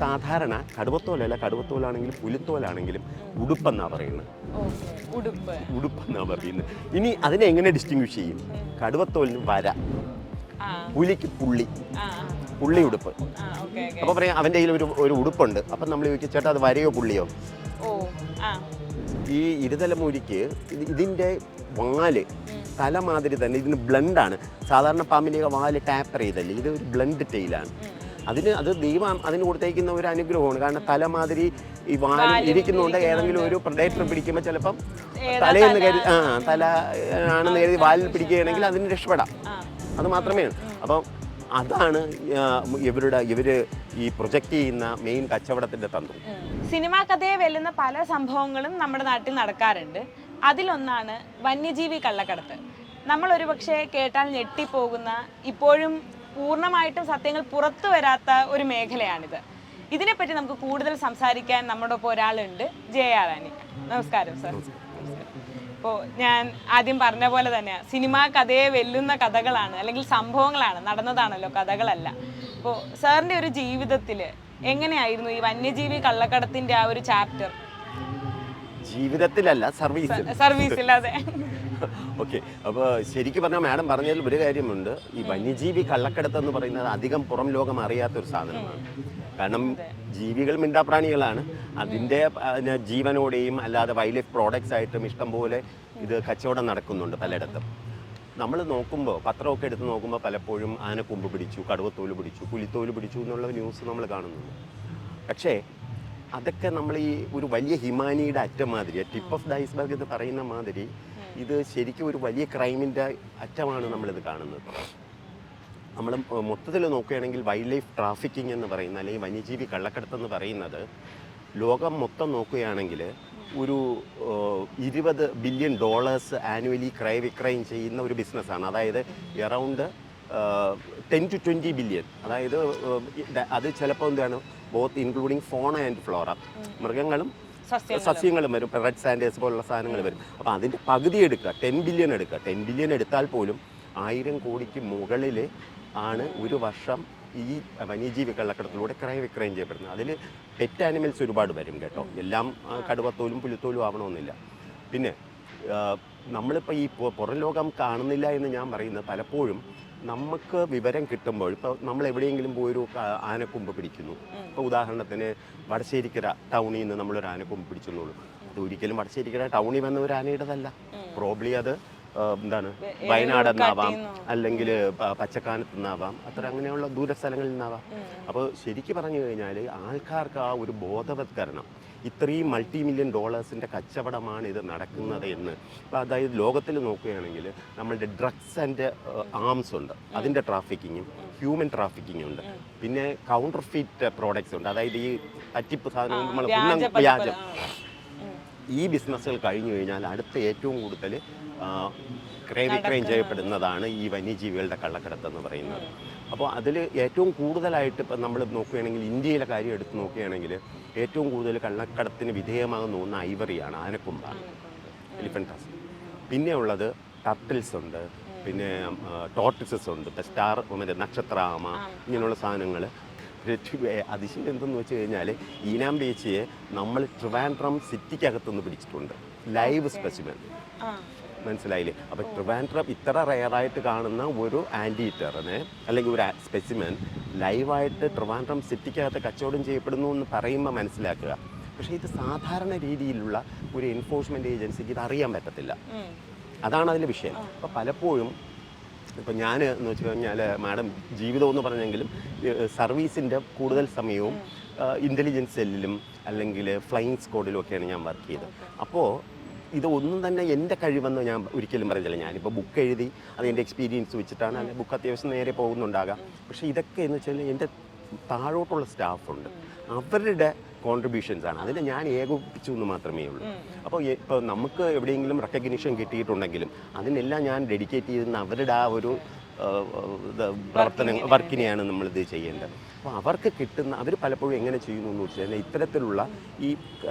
സാധാരണ കടുവത്തോലല്ല, കടുവത്തോലാണെങ്കിലും പുലിത്തോലാണെങ്കിലും ഉടുപ്പെന്നാണ് പറയുന്നത്. ഉടുപ്പെന്നാണ് പറയുന്നത്. ഇനി അതിനെ എങ്ങനെ ഡിസ്റ്റിങ്വിഷ് ചെയ്യും? കടുവത്തോലിന് വര, പുലിക്ക് പുള്ളി, പുള്ളി ഉടുപ്പ്. അപ്പോൾ പറയാം അവൻ്റെ കയ്യിൽ ഒരു ഉടുപ്പുണ്ട്. അപ്പം നമ്മൾ ചോദിക്കും ചേട്ടാ അത് വരയോ പുള്ളിയോ? ഈ ഇരുതലമൂരിക്ക് ഇതിൻ്റെ വാല് തല മാതിരി തന്നെ, ഇതിന് ബ്ലണ്ടാണ്. സാധാരണ പാമ്പിൻ്റെ വാല് ടാപ്പർ ചെയ്തല്ലേ, ഇത് ഒരു ബ്ലണ്ട് ടെയിലാണ്. അത് ദൈവം അതിന് കൊടുത്തേക്കുന്ന ഒരു അനുഗ്രഹമാണ്. കാരണം തലമാതിരി ഈ വാല് ഇരിക്കുന്നുണ്ട്. ഏതെങ്കിലും ഒരു പ്രഡേറ്റർ പിടിക്കുമ്പോൾ ചിലപ്പം തലയെന്ന് കരുതി തല ആണെന്ന് കരുതി വാലിൽ പിടിക്കുകയാണെങ്കിൽ അതിന് രക്ഷപ്പെടാം. അത് മാത്രമേ. അപ്പം അതാണ് ഇവർ ഈ പ്രൊജക്റ്റ് ചെയ്യുന്ന മെയിൻ കച്ചവടത്തിൻ്റെ തന്ത്രം. സിനിമാ കഥയെ വെല്ലുന്ന പല സംഭവങ്ങളും നമ്മുടെ നാട്ടിൽ നടക്കാറുണ്ട്. അതിലൊന്നാണ് വന്യജീവി കള്ളക്കടത്ത്. നമ്മൾ ഒരുപക്ഷെ കേട്ടാൽ ഞെട്ടിപ്പോകുന്ന, ഇപ്പോഴും പൂർണ്ണമായിട്ടും സത്യങ്ങൾ പുറത്തു വരാത്ത ഒരു മേഖലയാണിത്. ഇതിനെപ്പറ്റി നമുക്ക് കൂടുതൽ സംസാരിക്കാൻ നമ്മുടെ ഒപ്പം ഒരാളുണ്ട്, ജയാറാണി. നമസ്കാരം സർ. ഇപ്പോൾ ഞാൻ ആദ്യം പറഞ്ഞ പോലെ തന്നെ സിനിമാ കഥയെ വെല്ലുന്ന കഥകളാണ്, അല്ലെങ്കിൽ സംഭവങ്ങളാണ്, നടന്നതാണല്ലോ, കഥകളല്ല. അപ്പോൾ സാറിൻ്റെ ഒരു ജീവിതത്തിൽ എങ്ങനെയായിരുന്നു ഈ വന്യജീവി കള്ളക്കടത്തിൻ്റെ ആ ഒരു ചാപ്റ്റർ? ജീവിതത്തിലല്ല, സർവീസിൽ. അതെ. ഓക്കെ. അപ്പോൾ ശരിക്കും പറഞ്ഞാൽ മാഡം പറഞ്ഞതിൽ ഒരു കാര്യമുണ്ട്. ഈ വന്യജീവി കള്ളക്കടത്ത് എന്ന് പറയുന്നത് അധികം പുറം ലോകം അറിയാത്തൊരു സാധനമാണ്. കാരണം ജീവികൾ മിണ്ടാപ്രാണികളാണ്. അതിൻ്റെ ജീവനോടെയും അല്ലാതെ വൈൽഡ് ലൈഫ് പ്രോഡക്ട്സ് ആയിട്ടും ഇഷ്ടംപോലെ ഇത് കച്ചവടം നടക്കുന്നുണ്ട് പലയിടത്തും. നമ്മൾ നോക്കുമ്പോൾ, പത്രമൊക്കെ എടുത്ത് നോക്കുമ്പോൾ പലപ്പോഴും ആനക്കൊമ്പ് പിടിച്ചു, കടുവത്തോല് പിടിച്ചു, പുലിത്തോല് പിടിച്ചു എന്നുള്ള ന്യൂസ് നമ്മൾ കാണുന്നുണ്ട്. പക്ഷേ അതൊക്കെ നമ്മൾ ഈ ഒരു വലിയ ഹിമാനിയുടെ അറ്റം മാതിരി, ടിപ്പ് ഓഫ് ദ ഐസ്ബർഗ് എന്ന് പറയുന്ന മാതിരി, ഇത് ശരിക്കും ഒരു വലിയ ക്രൈമിൻ്റെ അറ്റമാണ് നമ്മളിത് കാണുന്നത്. നമ്മൾ മൊത്തത്തിൽ നോക്കുകയാണെങ്കിൽ വൈൽഡ് ലൈഫ് ട്രാഫിക്കിംഗ് എന്ന് പറയുന്ന, അല്ലെങ്കിൽ വന്യജീവി കള്ളക്കടത്ത് എന്ന് പറയുന്നത് ലോകം മൊത്തം നോക്കുകയാണെങ്കിൽ ഒരു $20 ബില്യൺ ആനുവലി ക്രയവിക്രയം ചെയ്യുന്ന ഒരു ബിസിനസ്സാണ്. അതായത് എറൗണ്ട് 10 to 20 ബില്യൺ. അതായത് അത് ചിലപ്പോൾ എന്താണ്, ബോത്ത് ഇൻക്ലൂഡിങ് ഫോണ ആൻഡ് ഫ്ലോറ, മൃഗങ്ങളും സസ്യങ്ങളും വരും, റെഡ് സാൻഡേഴ്സ് പോലുള്ള സാധനങ്ങൾ വരും. അപ്പോൾ അതിൻ്റെ പകുതി എടുക്കുക, 10 ബില്യൺ എടുക്കുക. 10 ബില്യൺ എടുത്താൽ പോലും 1000 കോടിക്ക് മുകളിൽ ആണ് ഒരു വർഷം ഈ വന്യജീവി കള്ളക്കടത്തിലൂടെ ക്രയവിക്രയം ചെയ്യപ്പെടുന്നത്. അതിൽ പെറ്റ് ആനിമൽസ് ഒരുപാട് വരും കേട്ടോ. എല്ലാം കടുവത്തോലും പുലിത്തോലും ആവണമെന്നില്ല. പിന്നെ നമ്മളിപ്പോൾ ഈ പുറം ലോകം കാണുന്നില്ല എന്ന് ഞാൻ പറയുന്നത്, പലപ്പോഴും നമുക്ക് വിവരം കിട്ടുമ്പോൾ, ഇപ്പോൾ നമ്മൾ എവിടെയെങ്കിലും പോയൊരു ആനക്കൊമ്പ് പിടിക്കുന്നു. ഇപ്പോൾ ഉദാഹരണത്തിന് വടശ്ശേരിക്കര ടൗണിൽ നിന്ന് നമ്മളൊരു ആനക്കൊമ്പ് പിടിച്ചെന്നുള്ളൂ. അത് ഒരിക്കലും വടശ്ശേരിക്കര ടൗണിൽ വന്ന ഒരു ആനയുടേതല്ല. പ്രോബ്ലി അത് എന്താണ്, വയനാടെന്നാവാം, അല്ലെങ്കിൽ പച്ചക്കാനത്ത് നിന്നാവാം, അത്ര അങ്ങനെയുള്ള ദൂരസ്ഥലങ്ങളിൽ നിന്നാവാം. അപ്പോൾ ശരിക്കും പറഞ്ഞു കഴിഞ്ഞാൽ ആൾക്കാർക്ക് ആ ഒരു ബോധവത്കരണം, ഇത്രയും $multi-million കച്ചവടമാണ് ഇത് നടക്കുന്നത് എന്ന്. അപ്പോൾ അതായത് ലോകത്തിൽ നോക്കുകയാണെങ്കിൽ നമ്മളുടെ ഡ്രഗ്സ് ആൻഡ് ആംസ് ഉണ്ട്, അതിൻ്റെ ട്രാഫിക്കിങ്ങും ഹ്യൂമൻ ട്രാഫിക്കിങ്ങും ഉണ്ട്. പിന്നെ കൗണ്ടർഫീറ്റ് പ്രോഡക്ട്സ് ഉണ്ട്, അതായത് ഈ തട്ടിപ്പ് സാധനങ്ങൾ, നമ്മൾ വ്യാജം. ഈ ബിസിനസ്സുകൾ കഴിഞ്ഞു കഴിഞ്ഞാൽ അടുത്ത ഏറ്റവും കൂടുതൽ ക്രയവിക്രയം ചെയ്യപ്പെടുന്നതാണ് ഈ വന്യജീവികളുടെ കള്ളക്കടത്ത് എന്ന് പറയുന്നത്. അപ്പോൾ അതിൽ ഏറ്റവും കൂടുതലായിട്ട് ഇപ്പം നമ്മൾ നോക്കുകയാണെങ്കിൽ, ഇന്ത്യയിലെ കാര്യം എടുത്ത് നോക്കുകയാണെങ്കിൽ ഏറ്റവും കൂടുതൽ കള്ളക്കടത്തിന് വിധേയമാകുന്ന ഒന്ന് ഐവറിയാണ്, ആനക്കൊമ്പാണ്, എലിഫന്റ് ടസ്ക്. പിന്നെ ഉള്ളത് ടർട്ടിൽസ് ഉണ്ട്, പിന്നെ ടോർട്ടിസസ് ഉണ്ട്, സ്റ്റാർ, നക്ഷത്രാമ, ഇങ്ങനെയുള്ള സാധനങ്ങൾ. അതിശയം എന്തെന്ന് വെച്ച് കഴിഞ്ഞാൽ ഈനാം ബീച്ചിയെ നമ്മൾ ട്രിവാൻഡ്രം സിറ്റിക്കകത്തുനിന്ന് പിടിച്ചിട്ടുണ്ട്, ലൈവ് സ്പെസിമെൻ. മനസ്സിലായില്ലേ? അപ്പോൾ ട്രിവാൻഡ്രം ഇത്ര റെയറായിട്ട് കാണുന്ന ഒരു ആൻറ്റിറ്ററിനെ അല്ലെങ്കിൽ ഒരു സ്പെസിമെൻ ലൈവായിട്ട് ട്രിവാൻഡ്രം സിറ്റിക്കകത്ത് കച്ചവടം ചെയ്യപ്പെടുന്നു എന്ന് പറയുമ്പോൾ മനസ്സിലാക്കുക. പക്ഷേ ഇത് സാധാരണ രീതിയിലുള്ള ഒരു എൻഫോഴ്സ്മെൻറ്റ് ഏജൻസിക്ക് ഇത് അറിയാൻ പറ്റത്തില്ല. അതാണ് അതിൻ്റെ വിഷയം. അപ്പോൾ പലപ്പോഴും ഇപ്പം ഞാൻ എന്ന് വെച്ച് കഴിഞ്ഞാൽ, മാഡം ജീവിതം എന്ന് പറഞ്ഞെങ്കിലും സർവീസിൻ്റെ കൂടുതൽ സമയവും ഇൻ്റലിജൻസ് സെല്ലിലും അല്ലെങ്കിൽ ഫ്ലൈയിങ് സ്ക്വാഡിലും ഒക്കെയാണ് ഞാൻ വർക്ക് ചെയ്തത്. അപ്പോൾ ഇതൊന്നും തന്നെ എൻ്റെ കഴിവെന്ന് ഞാൻ ഒരിക്കലും പറയുന്നില്ല. ഞാനിപ്പോൾ ബുക്ക് എഴുതി അതിൻ്റെ എക്സ്പീരിയൻസ് വെച്ചിട്ടാണ്, അല്ലെങ്കിൽ ബുക്ക് അത്യാവശ്യം നേരെ പോകുന്നുണ്ടാകാം. പക്ഷേ ഇതൊക്കെ എന്ന് വെച്ചാൽ എൻ്റെ താഴോട്ടുള്ള സ്റ്റാഫുണ്ട്, അവരുടെ കോൺട്രിബ്യൂഷൻസാണ്. അതിനെ ഞാൻ ഏകോപിപ്പിച്ചു എന്ന് മാത്രമേ ഉള്ളൂ. അപ്പോൾ ഇപ്പോൾ നമുക്ക് എവിടെയെങ്കിലും റെക്കഗ്നിഷൻ കിട്ടിയിട്ടുണ്ടെങ്കിലും അതിനെല്ലാം ഞാൻ ഡെഡിക്കേറ്റ് ചെയ്യുന്ന അവരുടെ ആ ഒരു വർക്കിനെയാണ് നമ്മളിത് ചെയ്യേണ്ടത്. അപ്പോൾ അവർക്ക് കിട്ടുന്ന, അവർ പലപ്പോഴും എങ്ങനെ ചെയ്യുന്നു എന്ന് വെച്ച് കഴിഞ്ഞാൽ, ഇത്തരത്തിലുള്ള ഈ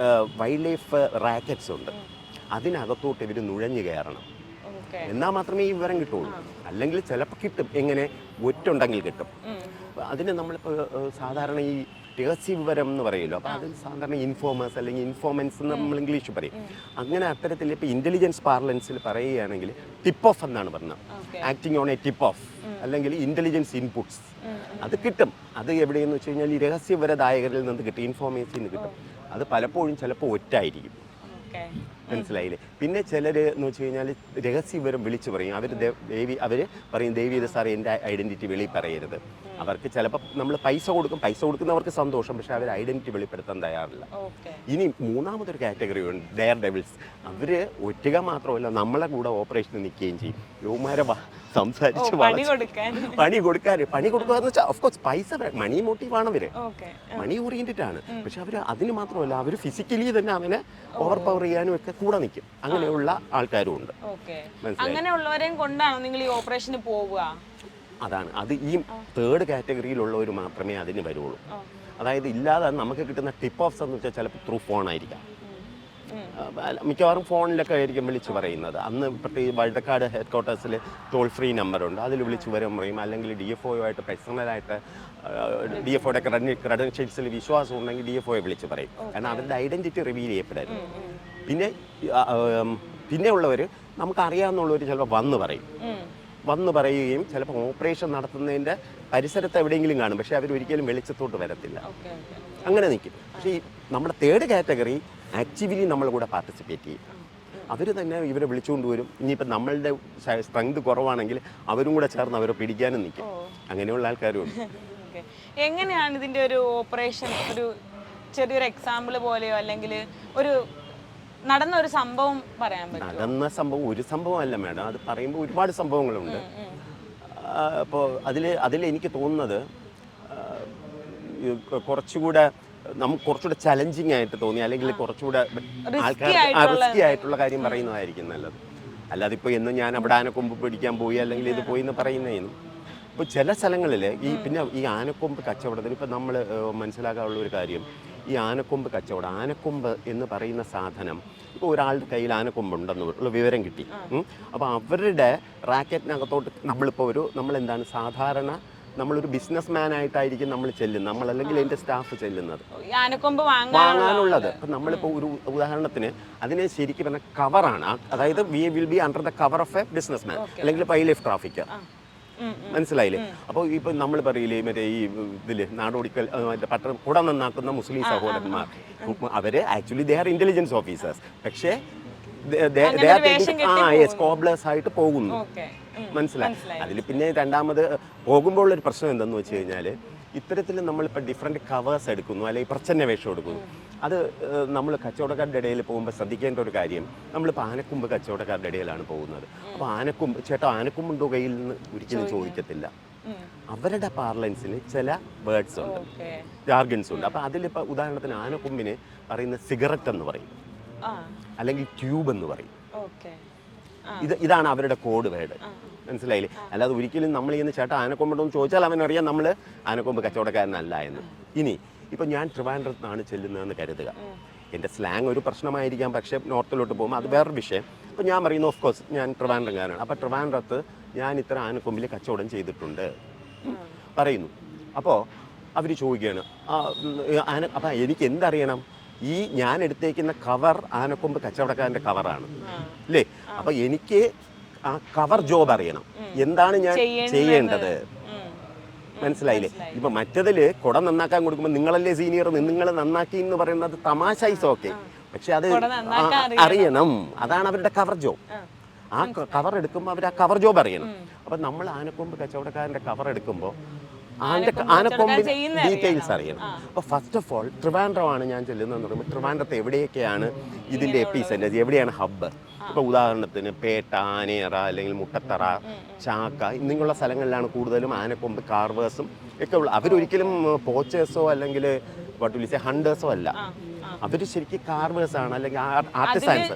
വൈൽഡ് ലൈഫ് റാക്കറ്റ്സ് ഉണ്ട്, അതിനകത്തോട്ട് ഇവർ നുഴഞ്ഞു കയറണം. എന്നാൽ മാത്രമേ ഈ വിവരം കിട്ടുള്ളൂ. അല്ലെങ്കിൽ ചിലപ്പോൾ കിട്ടും, എങ്ങനെ ഒറ്റുണ്ടെങ്കിൽ കിട്ടും. അതിന് നമ്മളിപ്പോൾ സാധാരണ ഈ രഹസ്യവിവരം എന്ന് പറയുമല്ലോ, അപ്പോൾ അത് സാധാരണ ഇൻഫോമേഴ്സ് അല്ലെങ്കിൽ ഇൻഫോമൻസ് എന്ന് നമ്മൾ ഇംഗ്ലീഷ് പറയും. അങ്ങനെ അത്തരത്തിൽ ഇപ്പോൾ ഇൻ്റലിജൻസ് പാർലൻസിൽ പറയുകയാണെങ്കിൽ ടിപ്പ് ഓഫ് എന്നാണ് പറഞ്ഞത്. Acting on A tip of അല്ലെങ്കിൽ ഇൻ്റലിജൻസ് ഇൻപുട്സ് അത് കിട്ടും. അത് എവിടെയെന്ന് വെച്ച് കഴിഞ്ഞാൽ ഈ രഹസ്യവിവരദായകരിൽ നിന്ന് കിട്ടും, ഇൻഫോർമേഷനിൽ നിന്ന് കിട്ടും. അത് പലപ്പോഴും ചിലപ്പോൾ ഒറ്റായിരിക്കും, മനസ്സിലായില്ലേ. പിന്നെ ചിലർ എന്ന് വെച്ച് കഴിഞ്ഞാൽ രഹസ്യവിവരം വിളിച്ചു പറയും. അവർ പറയും ദേവി ഇത് സാർ എൻ്റെ ഐഡൻറ്റിറ്റി വെളി പറയരുത്. അവർക്ക് ചിലപ്പോൾ നമ്മൾ പൈസ കൊടുക്കുന്നവർക്ക് സന്തോഷം, പക്ഷെ അവർ ഐഡൻറ്റിറ്റി വെളിപ്പെടുത്താൻ തയ്യാറില്ല. ഇനി മൂന്നാമതൊരു കാറ്റഗറി ഉണ്ട്, ഡെയർ ഡെവിൾസ്. അവർ ഒറ്റ മാത്രമല്ല നമ്മളെ കൂടെ ഓപ്പറേഷന് നിൽക്കുകയും ചെയ്യും. യുവമാരെ സംസാരിച്ച് പണി കൊടുക്കുക എന്ന് വെച്ചാൽ ഓഫ്കോഴ്സ് പൈസ മണി മോട്ടീവാണ് അവര്, മണി ഓറിയന്റഡ് ആണ്. പക്ഷെ അവർ അതിന് മാത്രമല്ല, അവർ ഫിസിക്കലി തന്നെ അവനെ ഓവർ പവർ ചെയ്യാനും ഒക്കെ കൂടെ നിൽക്കും. അങ്ങനെയുള്ള ആൾക്കാരും ഉണ്ട്. അങ്ങനെയുള്ളവരെയും കൊണ്ടാണ് നിങ്ങൾ ഈ ഓപ്പറേഷന് പോവുക? അതാണ് അത്. ഈ തേർഡ് കാറ്റഗറിയിലുള്ളവർ മാത്രമേ അതിന് വരുള്ളൂ. അതായത് ഇല്ലാതെ നമുക്ക് കിട്ടുന്ന ടിപ്പ് ഓഫ്സ് എന്ന് വെച്ചാൽ ചിലപ്പോൾ ത്രൂ ഫോൺ ആയിരിക്കാം. മിക്കവാറും ഫോണിലൊക്കെ ആയിരിക്കും വിളിച്ച് പറയുന്നത്. അന്ന് പ്രത്യേകിച്ച് വഴുതക്കാട് ഹെഡ് ക്വാർട്ടേഴ്സിൽ ടോൾ ഫ്രീ നമ്പറുണ്ട്, അതിൽ വിളിച്ച് വരും പറയും. അല്ലെങ്കിൽ DFO ആയിട്ട് പേഴ്സണലായിട്ട് DFOയുടെ ക്രെഡൻഷ്യൽസിൽ വിശ്വാസം ഉണ്ടെങ്കിൽ DFOയെ വിളിച്ച് പറയും. കാരണം അവരുടെ ഐഡൻറ്റിറ്റി റിവീൽ ചെയ്യപ്പെടായിരുന്നു. പിന്നെയുള്ളവർ നമുക്കറിയാവുന്നുള്ളവർ ചിലപ്പോൾ വന്ന് പറയുകയും ചിലപ്പോൾ ഓപ്പറേഷൻ നടത്തുന്നതിൻ്റെ പരിസരത്ത് എവിടെയെങ്കിലും കാണും, പക്ഷേ അവരൊരിക്കലും വെളിച്ചത്തോട്ട് വരത്തില്ല, അങ്ങനെ നിൽക്കും. പക്ഷേ ഈ നമ്മുടെ തേർഡ് കാറ്റഗറി ആക്റ്റീവ്ലി നമ്മൾ കൂടെ പാർട്ടിസിപ്പേറ്റ് ചെയ്യും. അവർ തന്നെ ഇവരെ വിളിച്ചുകൊണ്ട് വരും. ഇനിയിപ്പോൾ നമ്മളുടെ സ്ട്രെങ്ത് കുറവാണെങ്കിൽ അവരും കൂടെ ചേർന്ന് അവരെ പിടിക്കാനും നിൽക്കും. അങ്ങനെയുള്ള ആൾക്കാരും ഉണ്ട്. എങ്ങനെയാണ് ഇതിൻ്റെ ഒരു ഓപ്പറേഷൻ, ഒരു ചെറിയൊരു എക്സാമ്പിൾ പോലെയോ അല്ലെങ്കിൽ ഒരു നടന്ന ഒരു സംഭവം പറയാൻ പറ്റും? നടന്ന സംഭവം ഒരു സംഭവമല്ല മാഡം, അത് പറയുമ്പോൾ ഒരുപാട് സംഭവങ്ങളുണ്ട്. അപ്പോൾ അതിൽ എനിക്ക് തോന്നുന്നത് കുറച്ചുകൂടെ നമുക്ക് കുറച്ചുകൂടെ ചലഞ്ചിങ് ആയിട്ട് തോന്നി, അല്ലെങ്കിൽ കുറച്ചുകൂടെ ആൾക്കാർ റിസ്കി ആയിട്ടുള്ള കാര്യം പറയുന്നതായിരിക്കും നല്ലത്. അല്ലാതെ ഇപ്പോൾ എന്നും ഞാൻ അവിടെ ആനക്കൊമ്പ് പിടിക്കാൻ പോയി അല്ലെങ്കിൽ ഇത് പോയി എന്ന് പറയുന്നതിനും. ഇപ്പോൾ ചില സ്ഥലങ്ങളിൽ പിന്നെ ഈ ആനക്കൊമ്പ് കച്ചവടത്തിന് ഇപ്പം നമ്മൾ മനസ്സിലാക്കാനുള്ള ഒരു കാര്യം, ഈ ആനക്കൊമ്പ് കച്ചവടം, ആനക്കൊമ്പ് എന്ന് പറയുന്ന സാധനം ഇപ്പോൾ ഒരാളുടെ കയ്യിൽ ആനക്കൊമ്പുണ്ടെന്നുള്ള വിവരം കിട്ടി. അപ്പോൾ അവരുടെ റാക്കറ്റിനകത്തോട്ട് നമ്മളെന്താണ് സാധാരണ നമ്മളൊരു ബിസിനസ് മാൻ ആയിട്ടായിരിക്കും നമ്മൾ ചെല്ലുന്നത്, നമ്മളല്ലെങ്കിൽ എൻ്റെ സ്റ്റാഫ് ചെല്ലുന്നത് വാങ്ങാനുള്ളത്. അപ്പം നമ്മളിപ്പോൾ ഒരു ഉദാഹരണത്തിന് അതിനെ ശരിക്കും പറഞ്ഞാൽ കവറാണ്, അതായത് we will be under the cover of A business man അല്ലെങ്കിൽ വൈൽഡ് ട്രാഫിക്കർ, മനസ്സിലായില്ലേ. അപ്പോൾ ഇപ്പം നമ്മൾ പറയില്ലേ മറ്റേ ഈ ഇതിൽ നാടോടിക്കൽ പട്ടണം കൂടെ നന്നാക്കുന്ന മുസ്ലിം സഹോദരന്മാർ, അവർ actually they are intelligence officers, പക്ഷേ സ്കോബ്ലേഴ്സ് ആയിട്ട് പോകുന്നു, മനസ്സിലായി. അതിൽ പിന്നെ രണ്ടാമത് പോകുമ്പോൾ ഒരു പ്രശ്നം എന്തെന്ന് വെച്ച് കഴിഞ്ഞാൽ, ഇത്തരത്തിൽ നമ്മളിപ്പോൾ ഡിഫറെൻറ്റ് കവേഴ്സ് എടുക്കുന്നു അല്ലെങ്കിൽ പ്രച്ഛന്ന വേഷം എടുക്കുന്നു. അത് നമ്മൾ കച്ചവടക്കാരുടെ ഇടയിൽ പോകുമ്പോൾ ശ്രദ്ധിക്കേണ്ട ഒരു കാര്യം, നമ്മളിപ്പോൾ ആനക്കൊമ്പ് കച്ചവടക്കാരുടെ ഇടയിലാണ് പോകുന്നത്. അപ്പോൾ ആനക്കൊമ്പുണ്ടോ കയ്യിൽ നിന്ന് ഒരിക്കലും ചോദിക്കത്തില്ല. അവരുടെ പാർലൻസിന് ചില വേർഡ്സ് ഉണ്ട്, ജാർഗൻസ് ഉണ്ട്. അപ്പോൾ അതിലിപ്പോൾ ഉദാഹരണത്തിന് ആനക്കൊമ്പിന് പറയുന്ന സിഗരറ്റ് എന്ന് പറയും, അല്ലെങ്കിൽ ട്യൂബ് എന്ന് പറയും. ഇതാണ് അവരുടെ കോഡ് വേർഡ്, മനസ്സിലായില്ലേ. അല്ലാതെ ഒരിക്കലും നമ്മൾ ചെയ്യുന്ന ചേട്ടാ ആനക്കൊമ്പുണ്ടോ എന്ന് ചോദിച്ചാൽ അവനറിയാം നമ്മൾ ആനക്കൊമ്പ് കച്ചവടക്കാരനല്ല എന്ന്. ഇനി ഇപ്പം ഞാൻ ട്രിവാൻഡ്രത്താണ് ചെല്ലുന്നതെന്ന് കരുതുക, എൻ്റെ സ്ലാങ് ഒരു പ്രശ്നമായിരിക്കാം, പക്ഷേ നോർത്തിലോട്ട് പോകുമ്പോൾ അത് വേറൊരു വിഷയം. അപ്പോൾ ഞാൻ പറയുന്നു ഓഫ് കോഴ്സ് ഞാൻ ട്രിവാൻഡ്രംകാരനാണ്, അപ്പോൾ ട്രിവാൻഡ്രത്ത് ഞാൻ ഇത്ര ആനക്കൊമ്പിൽ കച്ചവടം ചെയ്തിട്ടുണ്ട് പറയുന്നു. അപ്പോൾ അവർ ചോദിക്കുകയാണ് അപ്പം എനിക്ക് എന്തറിയണം, ഈ ഞാൻ എടുത്തേക്കുന്ന കവർ ആനക്കൊമ്പ് കച്ചവടക്കാരൻ്റെ കവറാണ് അല്ലേ. അപ്പം എനിക്ക് ആ കവർ ജോബ് അറിയണം, എന്താണ് ഞാൻ ചെയ്യേണ്ടത്, മനസ്സിലായില്ലേ. ഇപ്പം മറ്റതിൽ കുട നന്നാക്കാൻ കൊടുക്കുമ്പോൾ നിങ്ങളല്ലേ സീനിയർ, നിങ്ങൾ നന്നാക്കി എന്ന് പറയുന്നത് തമാശ ഈസ് ഓക്കെ, പക്ഷെ അത് അറിയണം, അതാണ് അവരുടെ കവർ ജോബ്. ആ കവർ എടുക്കുമ്പോൾ അവർ ആ കവർ ജോബ് അറിയണം. അപ്പം നമ്മൾ ആനക്കൊമ്പ് കച്ചവടക്കാരൻ്റെ കവർ എടുക്കുമ്പോൾ ആനക്കൊമ്പിന്റെ ഡീറ്റെയിൽസ് അറിയണം. അപ്പോൾ ഫസ്റ്റ് ഓഫ് ഓൾ ട്രിവാൻഡ്രമാണ് ഞാൻ ചെല്ലുന്നതെന്ന് പറയുമ്പോൾ ട്രിവാൻഡ്രത്ത് എവിടെയൊക്കെയാണ് ഇതിൻ്റെ എപ്പിസെൻറ്റർ, എവിടെയാണ് ഹബ്ബ്. ഇപ്പോൾ ഉദാഹരണത്തിന് പേട്ട, ആനേറ അല്ലെങ്കിൽ മുട്ടത്തറ, ചാക്ക എന്നിങ്ങനെയുള്ള സ്ഥലങ്ങളിലാണ് കൂടുതലും ആനക്കൊമ്പ് കാർവേഴ്സും ഒക്കെ ഉള്ളത്. അവരൊരിക്കലും പോച്ചേഴ്സോ അല്ലെങ്കിൽ ഹണ്ടേഴ്സോ അല്ല, അവർ ശരിക്കും കാർവേഴ്സാണ് അല്ലെങ്കിൽ ആർട്ടിസാൻസ്,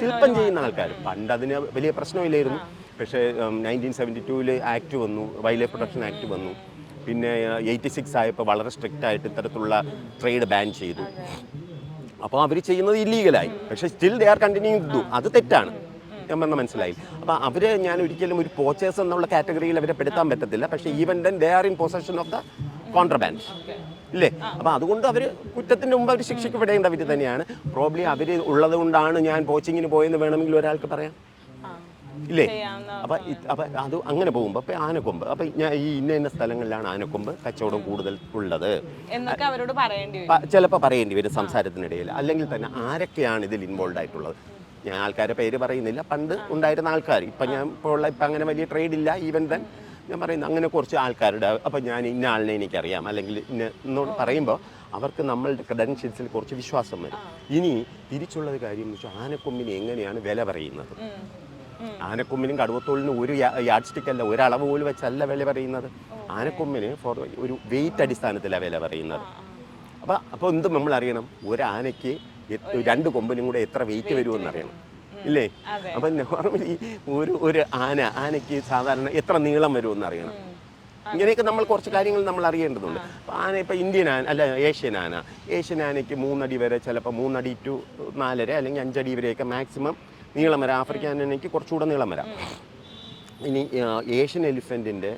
ശില്പം ചെയ്യുന്ന ആൾക്കാർ. പണ്ട് അതിന് വലിയ പ്രശ്നമില്ലായിരുന്നു, പക്ഷേ 1972 ആക്ട് വന്നു, വൈൽഡ് ലൈഫ് പ്രൊട്ടക്ഷൻ ആക്ട് വന്നു. പിന്നെ 86 ആയപ്പോൾ വളരെ സ്ട്രിക്റ്റ് ആയിട്ട് ഇത്തരത്തിലുള്ള ട്രേഡ് ബാൻ ചെയ്തു. അപ്പോൾ അവർ ചെയ്യുന്നത് ഇല്ലീഗലായി, പക്ഷേ still they are continuing to do. അത് തെറ്റാണ്, ഞാൻ പറഞ്ഞാൽ മനസ്സിലായി. അപ്പോൾ ഞാൻ ഒരിക്കലും ഒരു പോച്ചേഴ്സ് എന്നുള്ള കാറ്റഗറിയിൽ അവരെ പെടുത്താൻ പറ്റത്തില്ല. പക്ഷേ even then they are in possession of the contraband ഇല്ലേ? അപ്പം അതുകൊണ്ട് അവർ കുറ്റത്തിൻ്റെ മുമ്പ് അവർ ശിക്ഷിക്കപ്പെടേണ്ടവർ തന്നെയാണ്. പ്രോബ്ലി അവർ ഉള്ളത് കൊണ്ടാണ് ഞാൻ കോച്ചിങ്ങിന് പോയെന്ന് വേണമെങ്കിൽ ഒരാൾക്ക് പറയാം, ഇല്ലേ? അപ്പം അത് അങ്ങനെ പോകുമ്പോൾ അപ്പം ആനക്കൊമ്പ്, അപ്പം ഞാൻ ഈ ഇന്ന സ്ഥലങ്ങളിലാണ് ആനക്കൊമ്പ് കച്ചവടം കൂടുതൽ ഉള്ളത് എന്നൊക്കെ അവരോട് പറയേണ്ടി വരും, ചിലപ്പോൾ പറയേണ്ടി വരും സംസാരത്തിനിടയിൽ. അല്ലെങ്കിൽ തന്നെ ആരൊക്കെയാണ് ഇതിൽ ഇൻവോൾവ് ആയിട്ടുള്ളത്. ഞാൻ ആൾക്കാരെ പേര് പറയുന്നില്ല, പണ്ട് ഉണ്ടായിരുന്ന ആൾക്കാർ. ഇപ്പം ഞാൻ ഇപ്പം അങ്ങനെ വലിയ ട്രേഡ് ഇല്ല. ഈവൻ ദെൻ ഞാൻ പറയുന്നത് അങ്ങനെ കുറച്ച് ആൾക്കാരുടെ, അപ്പം ഞാൻ ഇന്ന ആളിനെ എനിക്കറിയാം അല്ലെങ്കിൽ എന്നോട് പറയുമ്പോൾ അവർക്ക് നമ്മളുടെ ക്രെഡൻഷ്യൽസിൽ കുറച്ച് വിശ്വാസം വരും. ഇനി തിരിച്ചുള്ളത് കാര്യം എന്ന് വെച്ചാൽ ആനക്കൊമ്പിന് എങ്ങനെയാണ് വില പറയുന്നത്. ആനക്കൊമ്പിനും കടുവത്തോളിനും ഒരു യാഡ് സ്റ്റിക്ക് അല്ല, ഒരളവ് പോലും വെച്ചല്ല വില പറയുന്നത്. ആനക്കൊമ്പിന് ഒരു വെയിറ്റ് അടിസ്ഥാനത്തിലാണ് വില പറയുന്നത്. അപ്പോൾ എന്ത് നമ്മൾ അറിയണം, ഒരു ആനയ്ക്ക് 2 കൊമ്പിനും കൂടെ എത്ര വെയിറ്റ് വരുമെന്ന് അറിയണം, ഇല്ലേ? അപ്പം നോർമലി ഒരു ആനയ്ക്ക് സാധാരണ എത്ര നീളം വരുമെന്ന് അറിയണം. ഇങ്ങനെയൊക്കെ നമ്മൾ കുറച്ച് കാര്യങ്ങൾ നമ്മൾ അറിയേണ്ടതുണ്ട്. അപ്പോൾ ആന ഇപ്പോൾ ഇന്ത്യൻ ആന അല്ല, ഏഷ്യൻ ആനയ്ക്ക് 3 അടി വരെ, ചിലപ്പോൾ 3 അടി to 4.5 അല്ലെങ്കിൽ 5 അടി വരെയൊക്കെ മാക്സിമം നീളം വരാം. ആഫ്രിക്കൻ ആനയ്ക്ക് കുറച്ചുകൂടെ നീളം വരാം. ഇനി ഏഷ്യൻ എലിഫൻറ്റിൻ്റെ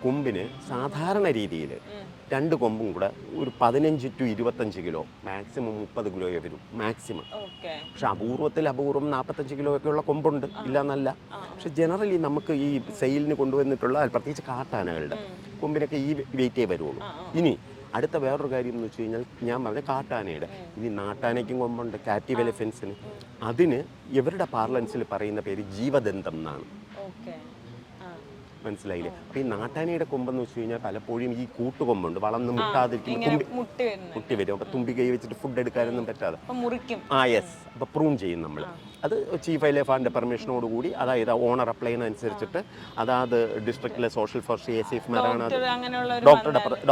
കൊമ്പിന് സാധാരണ രീതിയിൽ 2 കൊമ്പും കൂടെ ഒരു 15 to 25 കിലോ, മാക്സിമം 30 കിലോയെ വരും മാക്സിമം. പക്ഷെ അപൂർവം 45 കിലോ ഒക്കെ ഉള്ള കൊമ്പുണ്ട്, ഇല്ല എന്നല്ല. പക്ഷെ ജനറലി നമുക്ക് ഈ സെയിലിന് കൊണ്ടുവന്നിട്ടുള്ള പ്രത്യേകിച്ച് കാട്ടാനകളുടെ കൊമ്പിനൊക്കെ ഈ വെയിറ്റേ വരുള്ളൂ. ഇനി അടുത്ത വേറൊരു കാര്യം എന്ന് വെച്ച് കഴിഞ്ഞാൽ ഞാൻ പറഞ്ഞ കാട്ടാനയുടെ, ഇനി നാട്ടാനയ്ക്കും കൊമ്പുണ്ട്, കാറ്റീവ് എലിഫൻസിന്. അതിന് ഇവരുടെ പാർലൻസിൽ പറയുന്ന പേര് ജീവദന്തം എന്നാണ്. മനസ്സിലായില്ലേ? അപ്പം ഈ നാട്ടാനയുടെ കൊമ്പെന്ന് വെച്ച് കഴിഞ്ഞാൽ പലപ്പോഴും ഈ കൂട്ടുകൊമ്പുണ്ട്, വളർന്ന് മുട്ടാതിരിക്കും, മുട്ടി വരും. അപ്പം തുമ്പി കൈ വെച്ചിട്ട് ഫുഡ് എടുക്കാനൊന്നും പറ്റാതെ യെസ്, അപ്പം പ്രൂൺ ചെയ്യും നമ്മൾ. അത് ചീഫ് എലിഫാൻ്റെ പെർമിഷനോടുകൂടി, അതായത് ഓണർ അപ്ലൈ ചെയ്യുന്നതനുസരിച്ചിട്ട് അതാത് ഡിസ്ട്രിക്റ്റിലെ സോഷ്യൽ ഫോറസ്ട്രി ACFമാരാണ്,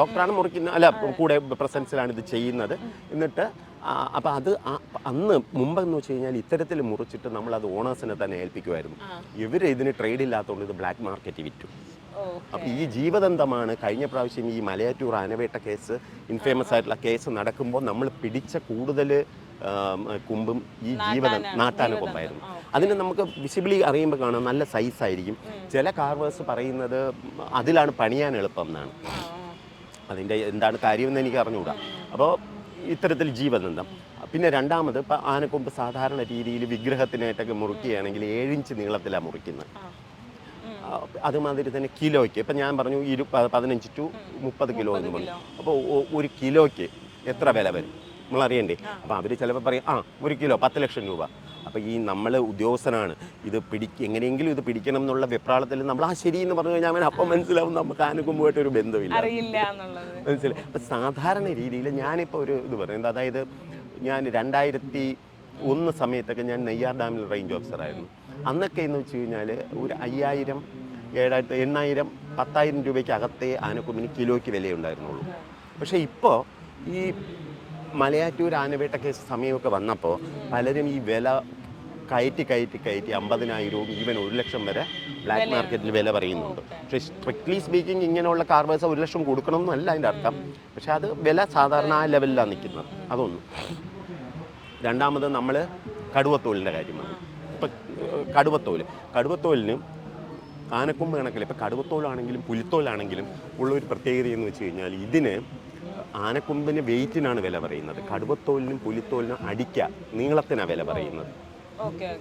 ഡോക്ടറാണ് മുറിക്കുന്നത്, അല്ല കൂടെ പ്രസൻസിലാണ് ഇത് ചെയ്യുന്നത്. എന്നിട്ട് അപ്പം അത് അന്ന് മുമ്പെന്ന് വെച്ച് കഴിഞ്ഞാൽ ഇത്തരത്തിൽ മുറിച്ചിട്ട് നമ്മളത് ഓണേഴ്സിനെ തന്നെ ഏൽപ്പിക്കുമായിരുന്നു. ഇവർ ഇതിന് ട്രേഡ് ഇല്ലാത്തതുകൊണ്ട് ഇത് ബ്ലാക്ക് മാർക്കറ്റ് വിറ്റു. അപ്പം ഈ ജീവദന്തമാണ് കഴിഞ്ഞ പ്രാവശ്യം ഈ മലയാറ്റൂർ ആനവേട്ട കേസ്, ഇൻഫേമസ് ആയിട്ടുള്ള കേസ് നടക്കുമ്പോൾ നമ്മൾ പിടിച്ച കൂടുതൽ കൊമ്പും ഈ നാട്ടാന കൊമ്പായിരുന്നു. അതിന് നമുക്ക് വിസിബിളി അറിയുമ്പോൾ കാണാം നല്ല സൈസായിരിക്കും. ചില കാർവേഴ്സ് പറയുന്നത് അതിലാണ് പണിയാൻ എളുപ്പം എന്നാണ്. അതിൻ്റെ എന്താണ് കാര്യമെന്ന് എനിക്ക് അറിഞ്ഞുകൂടാ. അപ്പോൾ ഇത്തരത്തിൽ ജീവദന്തം. പിന്നെ രണ്ടാമത് ഇപ്പം ആനക്കൊമ്പ് സാധാരണ രീതിയിൽ വിഗ്രഹത്തിനായിട്ടൊക്കെ മുറിക്കുകയാണെങ്കിൽ 7 ഇഞ്ച് നീളത്തിലാണ് മുറിക്കുന്നത്. അതുമാതിരി തന്നെ കിലോയ്ക്ക് ഇപ്പം ഞാൻ പറഞ്ഞു 15 to 30 കിലോ എന്ന് പറഞ്ഞു. അപ്പോൾ 1 കിലോയ്ക്ക് എത്ര വില വരും നമ്മളറിയണ്ടേ? അപ്പോൾ അവർ ചിലപ്പോൾ പറയും 1 കിലോ 10 ലക്ഷം രൂപ. അപ്പോൾ ഈ നമ്മൾ ഉദ്യോഗസ്ഥനാണ്, ഇത് എങ്ങനെയെങ്കിലും ഇത് പിടിക്കണം എന്നുള്ള വെപ്രാളത്തിൽ നമ്മൾ ശരി എന്ന് പറഞ്ഞു കഴിഞ്ഞാൽ അപ്പം മനസ്സിലാവും നമുക്ക് ആനക്കൊമ്പുമായിട്ടൊരു ബന്ധമില്ല, മനസ്സിലായി. അപ്പം സാധാരണ രീതിയിൽ ഞാനിപ്പോൾ ഒരു ഇത് പറയുന്നത്, അതായത് ഞാൻ 2001 സമയത്തൊക്കെ ഞാൻ നെയ്യാർ ഡാമിൽ റേഞ്ച് ഓഫീസറായിരുന്നു. അന്നൊക്കെ എന്ന് വെച്ച് കഴിഞ്ഞാൽ ഒരു 5000, 7000, 8000, 10,000 രൂപയ്ക്ക് അകത്തേ ആനക്കൊമ്പിന് കിലോയ്ക്ക് വിലയുണ്ടായിരുന്നുള്ളൂ. പക്ഷേ ഇപ്പോൾ ഈ മലയാറ്റൂർ ആനവേട്ട കേസ് സമയമൊക്കെ വന്നപ്പോൾ പലരും ഈ വില കയറ്റി 50,000 ഈവൻ 1 ലക്ഷം വരെ ബ്ലാക്ക് മാർക്കറ്റിൽ വില പറയുന്നുണ്ട്. പക്ഷേ സ്ട്രിക്ട്ലി സ്പീക്കിംഗ് ഇങ്ങനെയുള്ള കാർവേഴ്സ് 1 ലക്ഷം കൊടുക്കണമെന്നല്ല അതിൻ്റെ അർത്ഥം. പക്ഷേ അത് വില സാധാരണ ആ ലെവലിലാണ് നിൽക്കുന്നത്. അതൊന്നും. രണ്ടാമത് നമ്മൾ കടുവത്തോലിൻ്റെ കാര്യമാണ്. ഇപ്പം കടുവത്തോലിന് ആനക്കൊമ്പ് കണക്കില്ല. ഇപ്പം കടുവത്തോലാണെങ്കിലും പുലിത്തോലാണെങ്കിലും ഉള്ളൊരു പ്രത്യേകത എന്ന് വെച്ച് കഴിഞ്ഞാൽ ഇതിന് ആനക്കൊമ്പിന് വെയിറ്റിനാണ് വില പറയുന്നത്. കടുവത്തോലിനും പുലിത്തോലിനും നീളത്തിനാണ് വില പറയുന്നത്,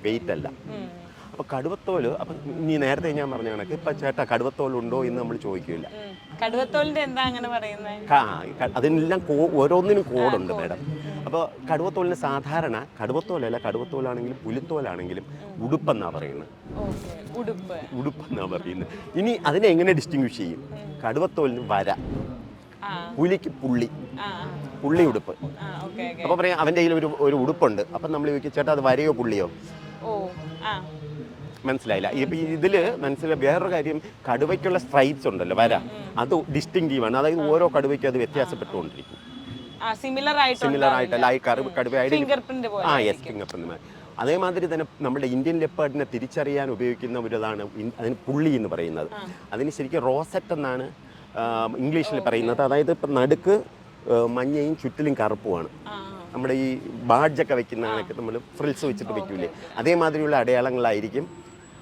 വെയിറ്റ് അല്ല. അപ്പോൾ കടുവത്തോല്, അപ്പം ഇനി നേരത്തെ ഞാൻ പറഞ്ഞ കണക്ക് ഇപ്പം ചേട്ടാ കടുവത്തോലുണ്ടോ എന്ന് നമ്മൾ ചോദിക്കില്ല. കടുവത്തോലിന്റെ എന്താ അങ്ങനെ പറയുന്നത്? അതിനെല്ലാം ഓരോന്നിനും കോഡുണ്ട് മാഡം. അപ്പോൾ കടുവത്തോലിന് സാധാരണ കടുവത്തോലാണെങ്കിലും പുലിത്തോലാണെങ്കിലും ഉടുപ്പെന്നാണ് പറയുന്നത്. ഉടുപ്പെന്നാണ് പറയുന്നത്. ഇനി അതിനെ എങ്ങനെ ഡിസ്റ്റിങ്വിഷ് ചെയ്യും? കടുവത്തോലിന് വര, പുലിക്ക് പുള്ളി ഉടുപ്പ്. അപ്പോൾ പറയാം അവൻ്റെ കയ്യിൽ ഒരു ഉടുപ്പുണ്ട്. അപ്പം നമ്മൾ ചോദിക്കും ചേട്ടാ അത് വരയോ പുള്ളിയോ? മനസ്സിലായില്ല. ഇപ്പം ഇതിൽ മനസ്സിലായി വേറൊരു കാര്യം, കടുവയ്ക്കുള്ള സ്ട്രൈപ്സ് ഉണ്ടല്ലോ, വര, അത് ഡിസ്റ്റിങ്റ്റീവാണ്. അതായത് ഓരോ കടുവയ്ക്കും അത് വ്യത്യാസപ്പെട്ടുകൊണ്ടിരിക്കും. സിമിലർ ആയിട്ടല്ല ഈ കടുവയായിട്ട് ഫിംഗർ പ്രിന്റ്. അതേമാതിരി തന്നെ നമ്മുടെ ഇന്ത്യൻ ലെപ്പേർഡിനെ തിരിച്ചറിയാൻ ഉപയോഗിക്കുന്ന ഒരിതാണ് അതിന് പുള്ളി എന്ന് പറയുന്നത്. അതിന് ശരിക്കും റോസെറ്റ് എന്നാണ് ഇംഗ്ലീഷിൽ പറയുന്നത്. അതായത് ഇപ്പം നടുക്ക് മഞ്ഞയും ചുറ്റിലും കറുപ്പുമാണ്. നമ്മുടെ ഈ ബാഡ്ജൊക്കെ വെക്കുന്നതൊക്കെ നമ്മൾ ഫ്രിൽസ് വെച്ചിട്ട് വെക്കൂലേ, അതേമാതിരിയുള്ള അടയാളങ്ങളായിരിക്കും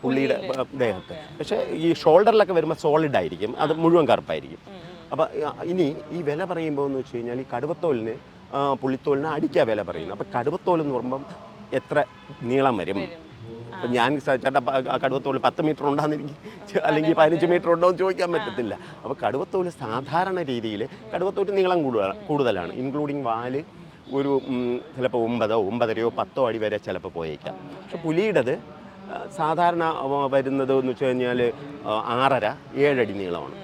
പുള്ളിയുടെ ദേഹത്ത്. പക്ഷേ ഈ ഷോൾഡറിലൊക്കെ വരുമ്പോൾ സോളിഡ് ആയിരിക്കും, അത് മുഴുവൻ കറുപ്പായിരിക്കും. അപ്പോൾ ഇനി ഈ വില പറയുമ്പോൾ എന്ന് വെച്ച് കഴിഞ്ഞാൽ ഈ കടുവത്തോലിന് പുള്ളിത്തോലിന് അടിക്കാ വില പറയുന്നത്. അപ്പോൾ കടുവത്തോൽ എന്ന് പറയുമ്പം എത്ര നീളം വരും? അപ്പം ഞാൻ ചേട്ടാ കടുവത്തോൽ 10 മീറ്റർ ഉണ്ടോയെന്ന് എനിക്ക് അല്ലെങ്കിൽ 15 മീറ്റർ ഉണ്ടോ എന്ന് ചോദിക്കാൻ പറ്റത്തില്ല. അപ്പോൾ കടുവത്തോൽ സാധാരണ രീതിയിൽ കടുവത്തോൽ നീളം കൂടുതലാണ്, ഇൻക്ലൂഡിങ് വാല് ഒരു ചിലപ്പോൾ 9, 9.5, 10 അടി വരെ ചിലപ്പോൾ പോയേക്കാം. പക്ഷെ പുലിയുടേത് സാധാരണ വരുന്നത് എന്ന് വെച്ച് കഴിഞ്ഞാൽ 6.5, 7 അടി നീളമാണ്.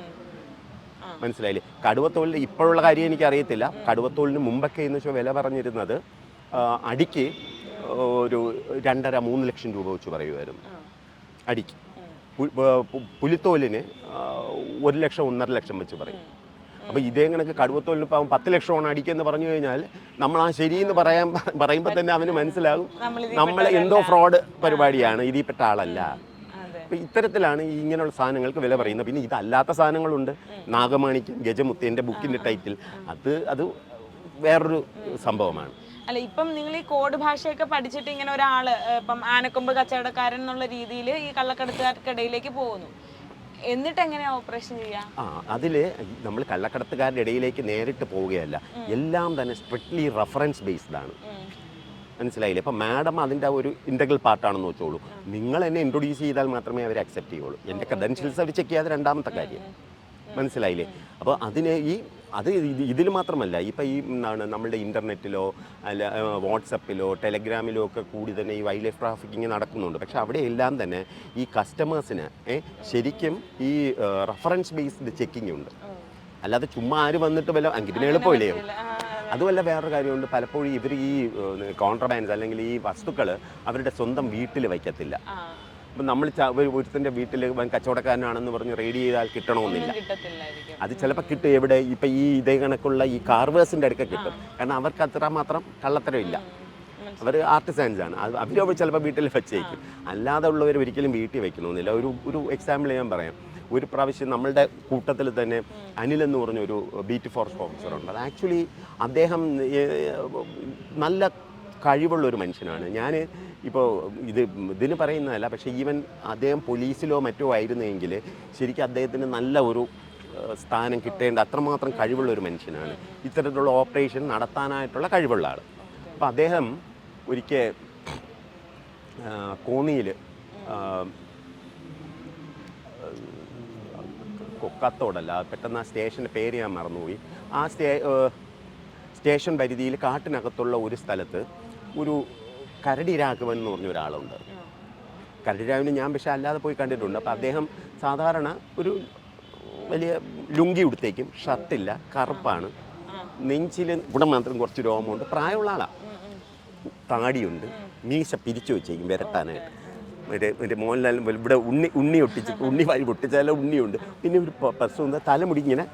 മനസ്സിലായില്ലേ? കടുവത്തോലിന് ഇപ്പോഴുള്ള കാര്യം എനിക്കറിയത്തില്ല. കടുവത്തോലിന് മുമ്പൊക്കെ എന്ന് വെച്ചാൽ വില പറഞ്ഞിരുന്നത് അടിക്ക് ഒരു 2.5-3 ലക്ഷം രൂപ വെച്ച് പറയുമായിരുന്നു അടിക്ക്. പുലിത്തോലിന് 1 ലക്ഷം 1.5 ലക്ഷം വെച്ച് പറയും. അപ്പോൾ ഇതേ കണക്ക് കടുവത്തോലിന് ഇപ്പം 10 ലക്ഷമാണ് അടിക്കെന്ന് പറഞ്ഞു കഴിഞ്ഞാൽ നമ്മൾ ആ ശരിയെന്ന് പറയുമ്പോൾ തന്നെ അവന് മനസ്സിലാകും നമ്മൾ എന്തോ ഫ്രോഡ് പരിപാടിയാണ്, ഇതിൽപ്പെട്ട ആളല്ല. അപ്പോൾ ഇത്തരത്തിലാണ് ഇങ്ങനെയുള്ള സാധനങ്ങൾക്ക് വില പറയുന്നത്. പിന്നെ ഇതല്ലാത്ത സാധനങ്ങളുണ്ട്. നാഗമാണിക്യം, ഗജമുത്തേൻ്റെ ബുക്കിൻ്റെ ടൈറ്റിൽ, അത് വേറൊരു സംഭവമാണ്. അല്ല, ഇപ്പം നിങ്ങൾ ഈ കോഡ് ഭാഷയൊക്കെ പഠിച്ചിട്ട് ഇങ്ങനെ ഒരാള് ഇപ്പം ആനക്കൊമ്പ് കച്ചവടക്കാരൻ എന്നുള്ള രീതിയിൽ ഈ കള്ളക്കടത്തുകാർക്കിടയിലേക്ക് പോകുന്നു, എന്നിട്ട് എങ്ങനെയാ ഓപ്പറേഷൻ ചെയ്യാം? അതിൽ നമ്മൾ കള്ളക്കടത്തുകാരുടെ ഇടയിലേക്ക് നേരിട്ട് പോവുകയല്ല, എല്ലാം തന്നെ സ്ട്രിക്ട്ലി റെഫറൻസ് ബേസ്ഡ് ആണ്. മനസ്സിലായില്ലേ? അപ്പം മാഡം അതിൻ്റെ ഒരു ഇൻ്റഗ്രൽ പാർട്ടാണെന്ന് വെച്ചോളൂ. നിങ്ങൾ എന്നെ ഇൻട്രൊഡ്യൂസ് ചെയ്താൽ മാത്രമേ അവർ അക്സെപ്റ്റ് ചെയ്യുള്ളൂ. എൻ്റെ ക്രെഡൻഷ്യൽസ് അവർ ചെക്ക് ചെയ്യാതെ രണ്ടാമത്തെ കാര്യം. മനസ്സിലായില്ലേ? അപ്പോൾ ഇതിൽ മാത്രമല്ല, ഇപ്പം ഈ നമ്മളുടെ ഇൻ്റർനെറ്റിലോ അല്ല വാട്സപ്പിലോ ടെലഗ്രാമിലോ ഒക്കെ കൂടി തന്നെ ഈ വൈൽഡ് ലൈഫ് ട്രാഫിക്കിങ് നടക്കുന്നുണ്ട്. പക്ഷെ അവിടെയെല്ലാം തന്നെ ഈ കസ്റ്റമേഴ്സിന് ശരിക്കും ഈ റെഫറൻസ് ബേസ്ഡ് ചെക്കിംഗ് ഉണ്ട്. അല്ലാതെ ചുമ്മാ ആര് വന്നിട്ട് വല്ല പിന്നെ എളുപ്പമില്ലയോ? അതുമല്ല, വേറൊരു കാര്യമുണ്ട്. പലപ്പോഴും ഇവർ ഈ കോൺട്രബാൻഡ്സ് അല്ലെങ്കിൽ ഈ വസ്തുക്കൾ അവരുടെ സ്വന്തം വീട്ടിൽ വയ്ക്കത്തില്ല. അപ്പം നമ്മൾ ഒരുത്തിൻ്റെ വീട്ടിൽ കച്ചവടക്കാരനാണെന്ന് പറഞ്ഞ് റെയ്ഡ് ചെയ്താൽ കിട്ടണമെന്നില്ല. അത് ചിലപ്പോൾ കിട്ടും. എവിടെ? ഇപ്പം ഈ ഇതേ കണക്കുള്ള ഈ കാർവേഴ്സിൻ്റെ അടുക്ക കിട്ടും. കാരണം അവർക്ക് അത്രമാത്രം കള്ളത്തരമില്ല. അവർ ആർട്ടിസാൻസ് ആണ്. അവർ ചിലപ്പോൾ വീട്ടിൽ വെച്ചേക്കും. അല്ലാതെ ഉള്ളവർ ഒരിക്കലും വീട്ടിൽ വയ്ക്കണമെന്നില്ല. ഒരു എക്സാമ്പിൾ ഞാൻ പറയാം. ഒരു പ്രാവശ്യം നമ്മളുടെ കൂട്ടത്തിൽ തന്നെ അനിൽ എന്ന് പറഞ്ഞൊരു ബീറ്റ് ഫോറസ്റ്റ് ഓഫീസറുണ്ട്. അത് ആക്ച്വലി അദ്ദേഹം നല്ല കഴിവുള്ളൊരു മനുഷ്യനാണ്. ഞാൻ ഇപ്പോൾ ഇതിന് പറയുന്നതല്ല, പക്ഷേ ഈവൻ അദ്ദേഹം പോലീസിലോ മറ്റോ ആയിരുന്നെങ്കിൽ ശരിക്കും അദ്ദേഹത്തിന് നല്ല ഒരു സ്ഥാനം കിട്ടേണ്ട അത്രമാത്രം കഴിവുള്ളൊരു മനുഷ്യനാണ്. ഇത്തരത്തിലുള്ള ഓപ്പറേഷൻ നടത്താനായിട്ടുള്ള കഴിവുള്ള ആൾ. അപ്പോൾ അദ്ദേഹം ഒരിക്കൽ കോന്നിയിൽ കൊക്കാത്തോടല്ല, പെട്ടെന്ന് ആ സ്റ്റേഷൻ്റെ പേര് ഞാൻ മറന്നുപോയി. ആ സ്റ്റേഷൻ പരിധിയിൽ കാട്ടിനകത്തുള്ള ഒരു സ്ഥലത്ത് ഒരു കരടി രാഘവൻ എന്ന് പറഞ്ഞ ഒരാളുണ്ട്. കരടി രാഘവന് ഞാൻ പക്ഷേ അല്ലാതെ പോയി കണ്ടിട്ടുണ്ട്. അപ്പോൾ അദ്ദേഹം സാധാരണ ഒരു വലിയ ലുങ്കി ഉടുത്തേക്കും, ഷർട്ടില്ല, കറുപ്പാണ്, നെഞ്ചിൽ ഇവിടെ മാത്രം കുറച്ച് രോമമുണ്ട്, പ്രായമുള്ള ആളാണ്, താടിയുണ്ട്, മീശ പിരിച്ചു വെച്ചേക്കും വരട്ടാനായിട്ട്. മറ്റേ മോഹൻലാൽ ഇവിടെ ഉണ്ണി വാരി പൊട്ടിച്ചാലും ഉണ്ണിയുണ്ട്. പിന്നെ ഒരു പ്രശ്നം തലമുടി ഇങ്ങനെ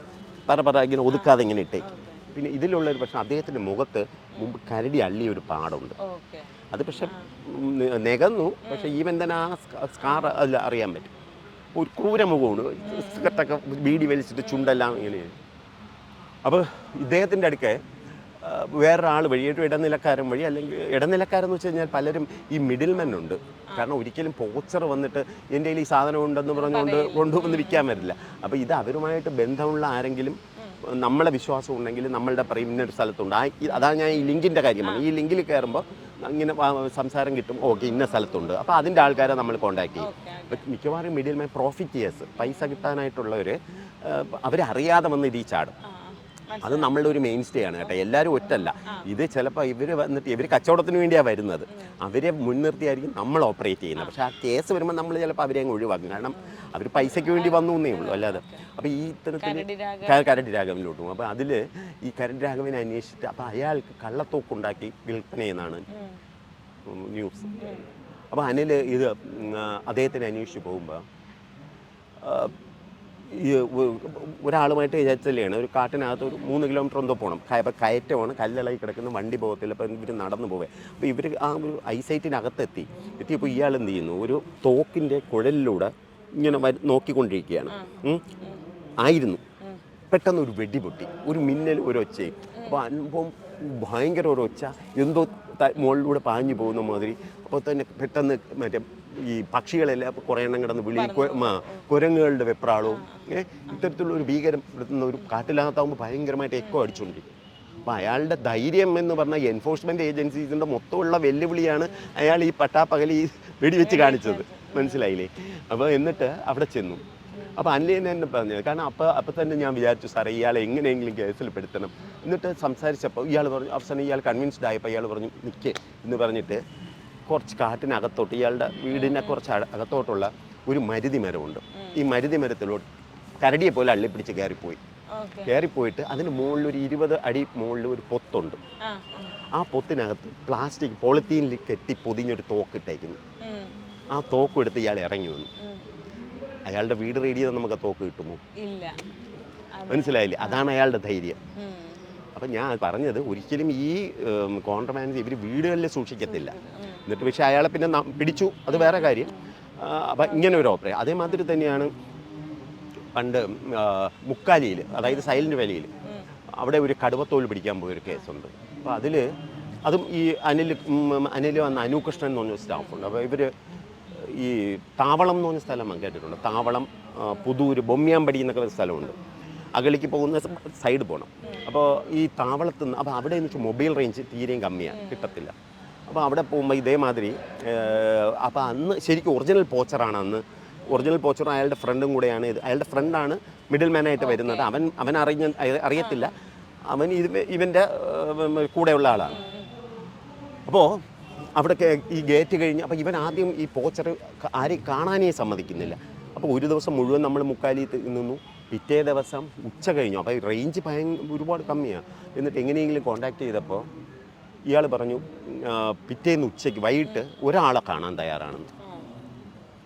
ഇങ്ങനെ ഒതുക്കാതെ ഇങ്ങനെ ഇട്ടേക്കും. പിന്നെ ഇതിലുള്ളൊരു പ്രശ്നം, അദ്ദേഹത്തിൻ്റെ മുഖത്ത് മുമ്പ് കരടി അള്ളിയ ഒരു പാടുണ്ട്. അത് പക്ഷെ നികന്നു, പക്ഷെ ഈവൻ തന്നെ ആ സ്കാർ അതിൽ അറിയാൻ പറ്റും. ഒരു ക്രൂരമുഖമാണ്, സ്കർട്ടൊക്കെ ബീഡി വലിച്ചിട്ട് ചുണ്ടെല്ലാം ഇങ്ങനെയാണ്. അപ്പോൾ ഇദ്ദേഹത്തിൻ്റെ അടുക്കെ വേറൊരാൾ വഴി, ഒരു ഇടനിലക്കാരൻ വഴി, അല്ലെങ്കിൽ ഇടനിലക്കാരെന്ന് വെച്ച് കഴിഞ്ഞാൽ പലരും ഈ മിഡിൽമെൻ ഉണ്ട്. കാരണം ഒരിക്കലും പോച്ചർ വന്നിട്ട് എൻ്റെ കയ്യിൽ ഈ സാധനം ഉണ്ടെന്ന് പറഞ്ഞുകൊണ്ട് കൊണ്ടുവന്ന് വിൽക്കാൻ വരില്ല. അപ്പോൾ ഇത് അവരുമായിട്ട് ബന്ധമുള്ള ആരെങ്കിലും നമ്മളെ വിശ്വാസം ഉണ്ടെങ്കിൽ നമ്മളുടെ പറയും ഇന്നൊരു സ്ഥലത്തുണ്ട്. അതാണ് ഞാൻ ഈ ലിങ്കിൻ്റെ കാര്യമാണ്. ഈ ലിങ്കിൽ കയറുമ്പോൾ ഇങ്ങനെ സംസാരം കിട്ടും, ഓക്കെ ഇന്ന സ്ഥലത്തുണ്ട്. അപ്പോൾ അതിൻ്റെ ആൾക്കാരെ നമ്മൾ കോൺടാക്ട് ചെയ്യും. മിക്കവാറും മിഡിൽമാൻ പ്രോഫിറ്റിയേഴ്സ്, പൈസ കിട്ടാനായിട്ടുള്ളവർ അവരറിയാതെ വന്ന് ഇതീ ചാടും. അത് നമ്മളുടെ ഒരു മെയിൻ സ്റ്റേ ആണ് കേട്ടോ. എല്ലാവരും ഒറ്റല്ല. ഇത് ചിലപ്പോൾ ഇവർ കച്ചവടത്തിന് വേണ്ടിയാണ് വരുന്നത്. അവരെ മുൻനിർത്തിയായിരിക്കും നമ്മൾ ഓപ്പറേറ്റ് ചെയ്യുന്നത്. പക്ഷേ ആ കേസ് വരുമ്പോൾ നമ്മൾ ചിലപ്പോൾ അവരെ അങ്ങ് ഒഴിവാക്കും. കാരണം അവർ പൈസയ്ക്ക് വേണ്ടി വന്നു എന്നേ ഉള്ളൂ. അല്ലാതെ അപ്പോൾ ഈ ഇത്തരത്തിൽ കരടി രാഘവനിലോട്ട് പോകും. അപ്പോൾ അതിൽ ഈ കരടി രാഘവനെ അന്വേഷിച്ചിട്ട് അപ്പോൾ അയാൾക്ക് കള്ളത്തോക്കുണ്ടാക്കി വിൽപ്പന ചെയ്യുന്നതാണ് ന്യൂസ്. അപ്പോൾ അനിൽ അദ്ദേഹത്തിന് അന്വേഷിച്ച് പോകുമ്പോൾ ഈ ഒരാളുമായിട്ട് വിചാരിച്ചല്ലാണ് ഒരു കാട്ടിനകത്ത് ഒരു 3 കിലോമീറ്റർ എന്തോ പോകണം. അപ്പോൾ കയറ്റമാണ്, കല്ലിളകി കിടക്കുന്ന, വണ്ടി പോകത്തില്ല. അപ്പോൾ ഇവർ നടന്നു പോവേ. അപ്പോൾ ഇവർ ആ ഒരു എത്തിയപ്പോൾ ഇയാൾ എന്ത് ചെയ്യുന്നു, ഒരു തോക്കിൻ്റെ കുഴലിലൂടെ ഇങ്ങനെ നോക്കിക്കൊണ്ടിരിക്കുകയാണ് ആയിരുന്നു. പെട്ടെന്ന് ഒരു വെടി പൊട്ടി, ഒരു മിന്നൽ, ഒരു ഒച്ചയും. അപ്പോൾ അനുഭവം ഭയങ്കര ഒരു ഒച്ച, എന്തോ മുകളിലൂടെ പാഞ്ഞു പോകുന്ന മാതിരി. അപ്പോൾ തന്നെ പെട്ടെന്ന് മറ്റേ ഈ പക്ഷികളെല്ലാം കുറേ എണ്ണം കിടന്ന് വിളി, കുരങ്ങുകളുടെ വെപ്രാളവും ഇത്തരത്തിലുള്ള ഒരു ഭീകരം ഒരു കാട്ടിനകത്താകുമ്പോൾ ഭയങ്കരമായിട്ട് എക്കോ അടിച്ചുകൊണ്ടിരിക്കും. അപ്പോൾ അയാളുടെ ധൈര്യം എന്ന് പറഞ്ഞാൽ എൻഫോഴ്സ്മെൻറ്റ് ഏജൻസീസിൻ്റെ മൊത്തമുള്ള വെല്ലുവിളിയാണ് അയാൾ ഈ പട്ടാപ്പകൽ ഈ വെടിവെച്ച് കാണിച്ചത്, മനസ്സിലായില്ലേ? അപ്പോൾ എന്നിട്ട് അവിടെ ചെന്നു. അപ്പോൾ അനിലിനെ തന്നെ പറഞ്ഞത്, കാരണം അപ്പോൾ തന്നെ ഞാൻ വിചാരിച്ചു സാറേ ഇയാളെ എങ്ങനെയെങ്കിലും കേസിൽ പെടുത്തണം. എന്നിട്ട് സംസാരിച്ചപ്പോൾ ഇയാൾ പറഞ്ഞു, അവസാനം ഇയാൾ കൺവിൻസ്ഡ് ആയപ്പോൾ ഇയാൾ പറഞ്ഞു നിൽക്കേ എന്ന് പറഞ്ഞിട്ട് കുറച്ച് കാട്ടിനകത്തോട്ട്, ഇയാളുടെ വീടിനെ കുറച്ച് അകത്തോട്ടുള്ള ഒരു മരുതി മരമുണ്ട്. ഈ മരുതി മരത്തിലോട്ട് കരടിയെ പോലെ അള്ളിപ്പിടിച്ച് കയറിപ്പോയിട്ട് അതിന് മുകളിൽ ഒരു 20 അടി മുകളിൽ ഒരു പൊത്തുണ്ട്. ആ പൊത്തിനകത്ത് പ്ലാസ്റ്റിക് പോളിത്തീനിൽ കെട്ടി പൊതിഞ്ഞൊരു തോക്കിട്ടേക്കുന്നു. ആ തോക്ക് എടുത്ത് ഇയാൾ ഇറങ്ങി വന്നു. അയാളുടെ വീട് റെഡി ചെയ്താൽ നമുക്ക് ആ തോക്ക് കിട്ടുമോ? ഇല്ല. മനസ്സിലായില്ലേ? അതാണ് അയാളുടെ ധൈര്യം. അപ്പം ഞാൻ പറഞ്ഞത്, ഒരിക്കലും ഈ കോൺട്രബാൻഡ് ഇവർ വീടുകളിൽ സൂക്ഷിക്കത്തില്ല. എന്നിട്ട് പക്ഷേ അയാളെ പിന്നെ പിടിച്ചു, അത് വേറെ കാര്യം. അപ്പം ഇങ്ങനെ ഒരു ഓപ്പറേഷൻ. അതേമാതിരി തന്നെയാണ് പണ്ട് മുക്കാലിയിൽ, അതായത് സൈലന്റ് വാലിയിൽ, അവിടെ ഒരു കടുവത്തോൽ പിടിക്കാൻ പോയൊരു കേസുണ്ട്. അപ്പോൾ അതും ഈ അനിൽ വന്ന അനൂകൃഷ്ണൻ എന്ന് പറഞ്ഞ സ്റ്റാഫുണ്ട്. അപ്പോൾ ഇവർ ഈ താവളം എന്ന് പറഞ്ഞ സ്ഥലം കേട്ടിട്ടുണ്ട്. താവളം, പുതൂര്, ബൊമ്മിയാമ്പടി എന്നൊക്കെ ഒരു സ്ഥലമുണ്ട്. അകലിക്ക് പോകുന്ന സൈഡ് പോകണം. അപ്പോൾ ഈ താവളത്ത് നിന്ന്, അപ്പോൾ അവിടെ എന്ന് വെച്ചാൽ മൊബൈൽ റേഞ്ച് തീരെയും കമ്മിയാണ്, കിട്ടത്തില്ല. അപ്പോൾ അവിടെ പോകുമ്പോൾ ഇതേമാതിരി, അപ്പോൾ അന്ന് ശരിക്കും ഒറിജിനൽ പോച്ചറാണ്. ഒറിജിനൽ പോച്ചറും അയാളുടെ ഫ്രണ്ടും കൂടെയാണ് ഇത്. അയാളുടെ ഫ്രണ്ടാണ് മിഡിൽ മാനായിട്ട് വരുന്നത്. അവൻ അറിയത്തില്ല, അവൻ ഇവൻ്റെ കൂടെയുള്ള ആളാണ്. അപ്പോൾ അവിടെ ഈ ഗേറ്റ് കഴിഞ്ഞ്, അപ്പോൾ ഇവൻ ആദ്യം ഈ പോച്ചർ ആരെയും കാണാനേ സമ്മതിക്കുന്നില്ല. അപ്പോൾ ഒരു ദിവസം മുഴുവൻ നമ്മൾ മുക്കാലി നിന്നു. പിറ്റേ ദിവസം ഉച്ച കഴിഞ്ഞു. അപ്പോൾ റേഞ്ച് ഒരുപാട് കമ്മിയാണ്. എന്നിട്ട് എങ്ങനെയെങ്കിലും കോൺടാക്ട് ചെയ്തപ്പോൾ ഇയാൾ പറഞ്ഞു പിറ്റേന്ന് ഉച്ചയ്ക്ക് വൈകിട്ട് ഒരാളെ കാണാൻ തയ്യാറാണെന്ന്.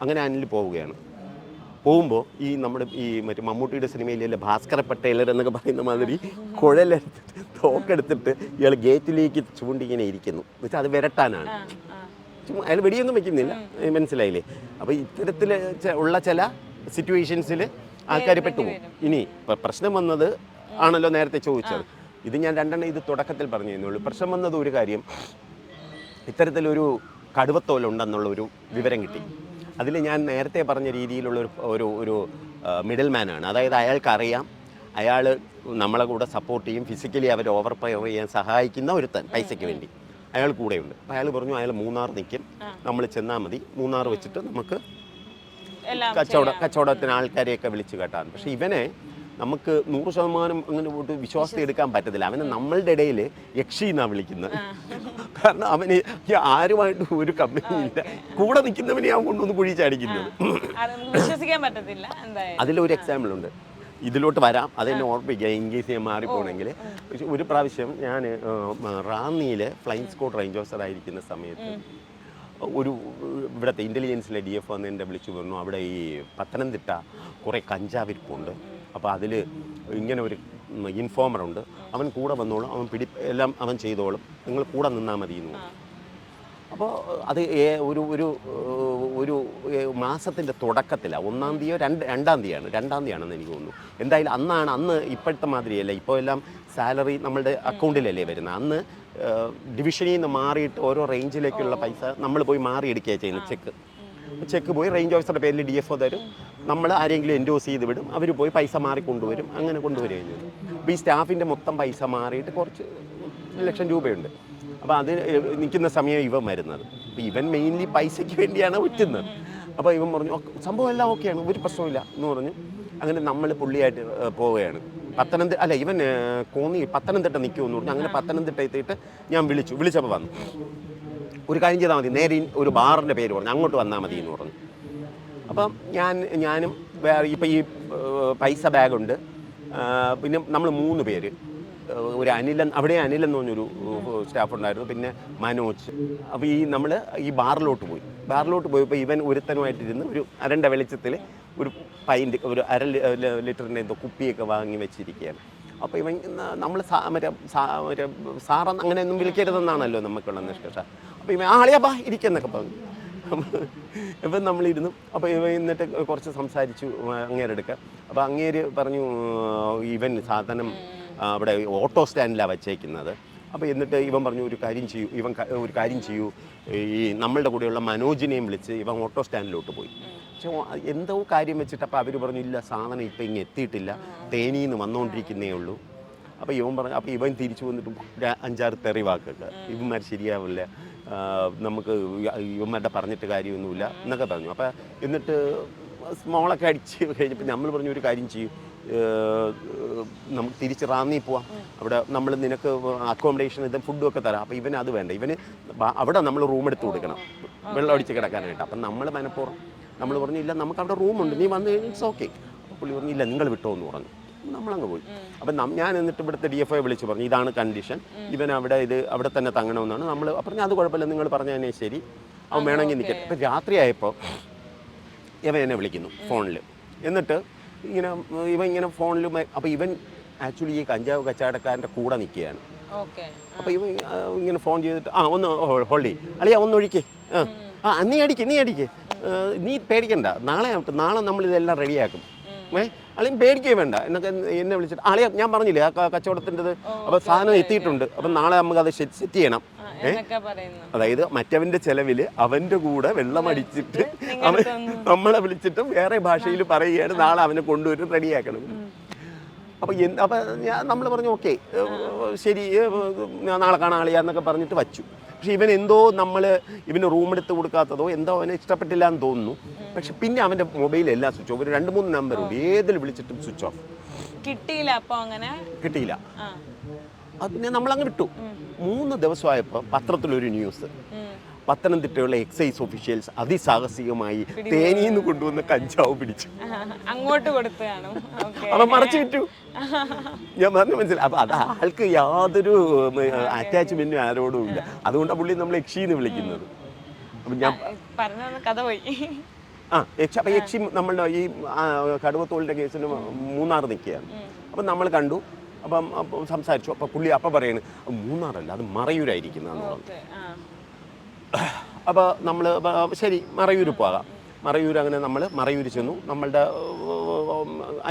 അങ്ങനെ അനിൽ പോവുകയാണ്. പോകുമ്പോൾ ഈ നമ്മുടെ ഈ മറ്റേ മമ്മൂട്ടിയുടെ സിനിമയിലെ ഭാസ്കര പട്ടേലർ എന്നൊക്കെ പറയുന്ന മാതിരി കുഴലെടുത്തിട്ട് തോക്കെടുത്തിട്ട് ഇയാൾ ഗേറ്റിലേക്ക് ചൂണ്ടിങ്ങനെ ഇരിക്കുന്നു. എന്നുവെച്ചാൽ അത് വിരട്ടാനാണ്. അയാൾ വെടിയൊന്നും വെക്കുന്നില്ല, മനസ്സിലായില്ലേ? അപ്പോൾ ഇത്തരത്തിൽ ഉള്ള ചില സിറ്റുവേഷൻസിൽ ആൾക്കാർ പെട്ടുപോകും. ഇനി ഇപ്പം പ്രശ്നം വന്നത് ആണല്ലോ നേരത്തെ ചോദിച്ചത്. ഇത് ഞാൻ രണ്ടെണ്ണം ഇത് തുടക്കത്തിൽ പറഞ്ഞു തന്നുള്ളൂ. പ്രശ്നം വന്നത് ഒരു കാര്യം, ഇത്തരത്തിലൊരു കടുവത്തോലുണ്ടെന്നുള്ളൊരു വിവരം കിട്ടി. അതിൽ ഞാൻ നേരത്തെ പറഞ്ഞ രീതിയിലുള്ള ഒരു മിഡിൽ മാനാണ്. അതായത് അയാൾക്കറിയാം അയാൾ നമ്മളെ കൂടെ സപ്പോർട്ട് ചെയ്യും, ഫിസിക്കലി അവർ ഓവർ പവർ ചെയ്യാൻ സഹായിക്കുന്ന ഒരുത്തൻ പൈസയ്ക്ക് വേണ്ടി അയാൾ കൂടെയുണ്ട്. അപ്പോൾ അയാൾ പറഞ്ഞു അയാൾ മൂന്നാർ നിൽക്കും, നമ്മൾ ചെന്നാൽ മതി, മൂന്നാർ വെച്ചിട്ട് നമുക്ക് കച്ചവടത്തിന് ആൾക്കാരെയൊക്കെ വിളിച്ച് കേട്ടാണ്. പക്ഷേ ഇവനെ നമുക്ക് 100% അങ്ങനെ പോയിട്ട് വിശ്വാസത്തെ എടുക്കാൻ പറ്റത്തില്ല. അവനെ നമ്മളുടെ ഇടയിൽ യക്ഷി എന്നാണ് വിളിക്കുന്നത്. കാരണം അവന് ആരുമായിട്ട് ഒരു കമ്പനിയില്ല, കൂടെ നിൽക്കുന്നവനെ ഞാൻ കൊണ്ടൊന്ന് കുഴി ചാടിക്കുന്നത്. അതിലൊരു എക്സാമ്പിൾ ഉണ്ട്, ഇതിലോട്ട് വരാം, അതെന്നെ ഓർപ്പിക്കാം ഇൻ കേസ് ഞാൻ മാറിപ്പോണെങ്കിൽ. ഒരു പ്രാവശ്യം ഞാൻ റാന്നിയിൽ ഫ്ലൈങ് സ്ക്വാഡ് റേഞ്ച് ഓഫീസർ ആയിരിക്കുന്ന സമയത്ത് ഇവിടുത്തെ ഇൻ്റലിജൻസിലെ DF വന്ന് എന്നെ വിളിച്ചു പറഞ്ഞു, അവിടെ ഈ പത്തനംതിട്ട കുറേ കഞ്ചാവിരിപ്പുണ്ട്, അപ്പോൾ അതിൽ ഇങ്ങനെ ഒരു ഇൻഫോമറുണ്ട്, അവൻ കൂടെ വന്നോളും, എല്ലാം അവൻ ചെയ്തോളും, നിങ്ങൾ കൂടെ നിന്നാൽ മതി എന്ന് പറഞ്ഞു. അപ്പോൾ അത് ഒരു മാസത്തിൻ്റെ തുടക്കത്തിലാണ്, 1-ാം തീയതിയോ 2-ാം തീയതിയാണെന്ന് എനിക്ക് തോന്നുന്നു. എന്തായാലും അന്ന് ഇപ്പോഴത്തെ മാതിരിയല്ല, ഇപ്പോൾ എല്ലാം സാലറി നമ്മളുടെ അക്കൗണ്ടിലല്ലേ വരുന്നത്. അന്ന് ഡിവിഷനിൽ നിന്ന് മാറിയിട്ട് ഓരോ റേഞ്ചിലേക്കുള്ള പൈസ നമ്മൾ പോയി മാറിയെടുക്കുകയാണ് ചെയ്യുന്നത്. ചെക്ക് പോയി റേഞ്ച് ഓഫീസറുടെ പേരിൽ DFO തരും, നമ്മൾ ആരെങ്കിലും എൻഡോസ് ചെയ്ത് വിടും, അവർ പോയി പൈസ മാറി കൊണ്ടുവരും, അങ്ങനെ കൊണ്ടുവരികയും ചെയ്യും. അപ്പോൾ ഈ സ്റ്റാഫിൻ്റെ മൊത്തം പൈസ മാറിയിട്ട് കുറച്ച് ലക്ഷം രൂപയുണ്ട്. അപ്പോൾ അത് നിൽക്കുന്ന സമയം ഇവൻ വരുന്നത്. അപ്പോൾ ഇവൻ മെയിൻലി പൈസയ്ക്ക് വേണ്ടിയാണ് ഒറ്റുന്നത്. അപ്പോൾ ഇവൻ പറഞ്ഞു സംഭവം എല്ലാം ഓക്കെയാണ്, ഒരു പ്രശ്നമില്ല എന്ന് പറഞ്ഞു. അങ്ങനെ നമ്മൾ പുള്ളിയായിട്ട് പോവുകയാണ്. ഇവൻ പത്തനംതിട്ട നിൽക്കുമെന്ന് പറഞ്ഞു. അങ്ങനെ പത്തനംതിട്ട എത്തിയിട്ട് ഞാൻ വിളിച്ചപ്പോൾ വന്നു. ഒരു കാര്യം ചെയ്താൽ മതി, നേരെ ഒരു ബാറിൻ്റെ പേര് പറഞ്ഞു, അങ്ങോട്ട് വന്നാൽ മതി എന്ന് പറഞ്ഞു. അപ്പം ഞാനും വേറെ ഇപ്പം ഈ പൈസ ബാഗുണ്ട്, പിന്നെ നമ്മൾ 3 പേര്, ഒരു അനിലൻ എന്ന് പറഞ്ഞൊരു സ്റ്റാഫ് ഉണ്ടായിരുന്നു, പിന്നെ മനോജ്. അപ്പോൾ നമ്മൾ ഈ ബാറിലോട്ട് പോയപ്പോൾ ഇവൻ ഒരുത്തനുമായിട്ടിരുന്ന് ഒരു അരണ്ട വെളിച്ചത്തിൽ ഒരു പൈൻറ്റ്, ഒരു 1/2 ലിറ്ററിൻ്റെ എന്തോ കുപ്പിയൊക്കെ വാങ്ങി വെച്ചിരിക്കുകയാണ്. അപ്പോൾ ഇവൻ നമ്മൾ മറ്റേ സാറെന്ന് അങ്ങനെയൊന്നും വിളിക്കരുതെന്നാണല്ലോ നമുക്കുള്ള നിഷ്കർഷ. അപ്പോൾ ഇവൻ ആളിയാ ഇരിക്കുന്നൊക്കെ പറഞ്ഞു. ഇപ്പം നമ്മളിരുന്നു. അപ്പോൾ ഇവ എന്നിട്ട് കുറച്ച് സംസാരിച്ചു അങ്ങേരെടുക്കുക. അപ്പോൾ അങ്ങേര് പറഞ്ഞു ഇവൻ സാധനം അവിടെ ഓട്ടോ സ്റ്റാൻഡിലാണ് വച്ചേക്കുന്നത്, അപ്പോൾ എന്നിട്ട് ഇവൻ പറഞ്ഞു ഒരു കാര്യം ചെയ്യൂ ഈ നമ്മളുടെ കൂടെയുള്ള മനോജിനെയും വിളിച്ച് ഇവൻ ഓട്ടോ സ്റ്റാൻഡിലോട്ട് പോയി. പക്ഷേ എന്തോ കാര്യം വെച്ചിട്ട് അപ്പോൾ അവർ പറഞ്ഞു ഇല്ല സാധനം ഇപ്പം ഇങ്ങ് എത്തിയിട്ടില്ല, തേനിന്ന് വന്നുകൊണ്ടിരിക്കുന്നേ ഉള്ളൂ. അപ്പോൾ ഇവൻ പറഞ്ഞു, അപ്പോൾ ഇവൻ തിരിച്ചു വന്നിട്ട് 5-6 തെറി വാക്കൊക്കെ, ഇവന്മാർ ശരിയാവില്ല, നമുക്ക് ഇവന്മാരുടെ പറഞ്ഞിട്ട് കാര്യമൊന്നുമില്ല എന്നൊക്കെ പറഞ്ഞു. അപ്പോൾ എന്നിട്ട് സ്മോളൊക്കെ അടിച്ച് കഴിഞ്ഞപ്പോൾ നമ്മൾ പറഞ്ഞു ഒരു കാര്യം ചെയ്യും, നമുക്ക് തിരിച്ച് റാന്നി പോവാം, അവിടെ നമ്മൾ നിനക്ക് അക്കോമഡേഷൻ ഇതും ഫുഡും ഒക്കെ തരാം. അപ്പോൾ ഇവന് അത് വേണ്ട, ഇവന് അവിടെ നമ്മൾ റൂം എടുത്ത് കൊടുക്കണം വെള്ളം അടിച്ച് കിടക്കാനായിട്ട്. അപ്പം നമ്മൾ മനഃപൂർവ്വം നമ്മൾ പറഞ്ഞു ഇല്ല നമുക്ക് അവിടെ റൂമുണ്ട്, നീ വന്നു കഴിഞ്ഞാൽ ഇറ്റ്സ് ഓക്കെ. അപ്പോൾ പുള്ളി പറഞ്ഞു ഇല്ല നിങ്ങൾ വിട്ടോ എന്ന് പറഞ്ഞു. നമ്മളങ്ങ് പോയി. അപ്പം ഞാൻ എന്നിട്ട് ഇവിടുത്തെ DFO വിളിച്ച് പറഞ്ഞു ഇതാണ് കണ്ടീഷൻ, ഇവൻ അവിടെ തന്നെ തങ്ങണമെന്നാണ്. നമ്മൾ പറഞ്ഞു അത് കുഴപ്പമില്ല, നിങ്ങൾ പറഞ്ഞു തന്നെ ശരി, അവൻ വേണമെങ്കിൽ നിൽക്കട്ടെ. അപ്പം രാത്രിയായപ്പോൾ ഇവൻ എന്നെ വിളിക്കുന്നു ഫോണിൽ. എന്നിട്ട് ഇവൻ ഫോണിൽ, അപ്പോൾ ഇവൻ ആക്ച്വലി ഈ കഞ്ചാവ് കച്ചവടക്കാരൻ്റെ കൂടെ നിൽക്കുകയാണ്. അപ്പോൾ ഇവൻ ഇങ്ങനെ ഫോൺ ചെയ്തിട്ട് ഒന്ന് ഹോൾഡി അളിയാ ഒന്നൊഴിക്കേ, നീ അടിക്ക് നീ പേടിക്കണ്ട, നാളെ നമ്മളിതെല്ലാം റെഡിയാക്കും, അല്ലെങ്കിൽ പേടിക്കേ വേണ്ട എന്നൊക്കെ എന്നെ വിളിച്ചിട്ട് അളിയാ ഞാൻ പറഞ്ഞില്ലേ ആ കച്ചവടത്തിൻ്റെത്, അപ്പോൾ സാധനം എത്തിയിട്ടുണ്ട്, അപ്പം നാളെ നമുക്കത് സെറ്റ് ചെയ്യണം. അതായത് മറ്റവൻ്റെ ചെലവിൽ അവൻ്റെ കൂടെ വെള്ളം അടിച്ചിട്ട് അവൻ നമ്മളെ വിളിച്ചിട്ട് വേറെ ഭാഷയിൽ പറയുകയാണ് നാളെ അവനെ കൊണ്ടുവരും റെഡിയാക്കണം. അപ്പോൾ നമ്മൾ പറഞ്ഞു ഓക്കെ ശരി നാളെ കാണാൻ ആളിയാന്നൊക്കെ പറഞ്ഞിട്ട് വച്ചു. പക്ഷെ ഇവൻ എന്തോ ഇവന് റൂം എടുത്ത് കൊടുക്കാത്തതോ എന്തോ അവനെ ഇഷ്ടപ്പെട്ടില്ല എന്ന് തോന്നുന്നു. പക്ഷെ പിന്നെ അവൻ്റെ മൊബൈൽ എല്ലാം സ്വിച്ച് ഓഫ്, ഒരു 2-3 നമ്പറുണ്ട്, ഏതിൽ വിളിച്ചിട്ടും സ്വിച്ച് ഓഫ്. കിട്ടിയില്ല. അപ്പോൾ അങ്ങനെ കിട്ടിയില്ല. അത് പിന്നെ നമ്മളങ്ങ് വിട്ടു. 3 ദിവസമായപ്പോൾ പത്രത്തിലൊരു ന്യൂസ്, പത്തനംതിട്ടയുള്ള എക്സൈസ് ഒഫീഷ്യൽസ് അതിസാഹസികമായി തേനിന്ന് കൊണ്ടുവന്ന കഞ്ചാവ് പിടിച്ചു, അങ്ങോട്ട് കൊടുത്താണ് അവൻ മറച്ചു വിറ്റു. ഞാൻ പറഞ്ഞു മനസ്സിലായി. അപ്പൊ അത് ആൾക്ക് യാതൊരു അറ്റാച്ച്മെന്റും ആരോടും ഇല്ല, അതുകൊണ്ടാണ് പുള്ളി നമ്മൾ യക്ഷിന്ന് വിളിക്കുന്നത്. അപ്പൊ ഞാൻ കഥ പോയി. അപ്പൊ യക്ഷി നമ്മളുടെ ഈ കടുവത്തോളിന്റെ കേസിന് മൂന്നാർ നിൽക്കുകയാണ്. അപ്പം നമ്മൾ കണ്ടു, അപ്പം സംസാരിച്ചു. അപ്പം പുള്ളി പറയാണ് മൂന്നാറല്ല അത് മറയൂരായിരിക്കുന്നതെന്ന് പറഞ്ഞു. അപ്പോൾ നമ്മൾ ശരി മറയൂർ പോകാം. മറയൂർ അങ്ങനെ നമ്മൾ മറയൂർ ചെന്നു. നമ്മളുടെ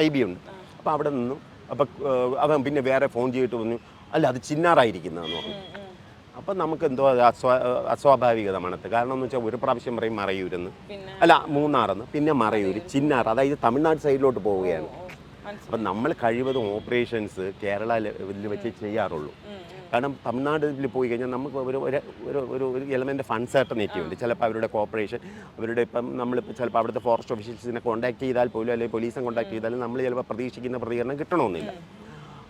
IB ഉണ്ട്. അപ്പോൾ അവിടെ നിന്നു. അപ്പം അവൻ പിന്നെ വേറെ ഫോൺ ചെയ്തിട്ട് പറഞ്ഞു അല്ല അത് ചിന്നാറായിരിക്കുന്നതെന്ന് പറഞ്ഞു. അപ്പം നമുക്ക് എന്തോ അസ്വാഭാവികത മണത്ത്. കാരണം എന്ന് വെച്ചാൽ ഒരു പ്രാവശ്യം പറയും മറയൂരെന്ന്, അല്ല മൂന്നാറെന്ന്, പിന്നെ മറയൂർ, ചിന്നാർ, അതായത് തമിഴ്നാട് സൈഡിലോട്ട് പോവുകയാണ്. അപ്പം നമ്മൾ കഴിവതും ഓപ്പറേഷൻസ് കേരള ലെവലിൽ വെച്ച് ചെയ്യാറുള്ളൂ. കാരണം തമിഴ്നാട്ടിൽ പോയി കഴിഞ്ഞാൽ നമുക്ക് ഒരു എലമെൻ്റ് ഓഫ് അൺസർട്ടനിറ്റി ഉണ്ട്. ചിലപ്പോൾ അവരുടെ കോപ്പറേഷൻ, അവരുടെ ഇപ്പം നമ്മളിപ്പോൾ ചിലപ്പോൾ അവിടുത്തെ ഫോറസ്റ്റ് ഓഫീഷ്യൽസിനെ കോൺടാക്ട് ചെയ്താൽ പോലും അല്ലെങ്കിൽ പോലീസിനെ കോൺടാക്ട് ചെയ്താലും നമ്മൾ ചിലപ്പോൾ പ്രതീക്ഷിക്കുന്ന പ്രതികരണം കിട്ടണമെന്നില്ല.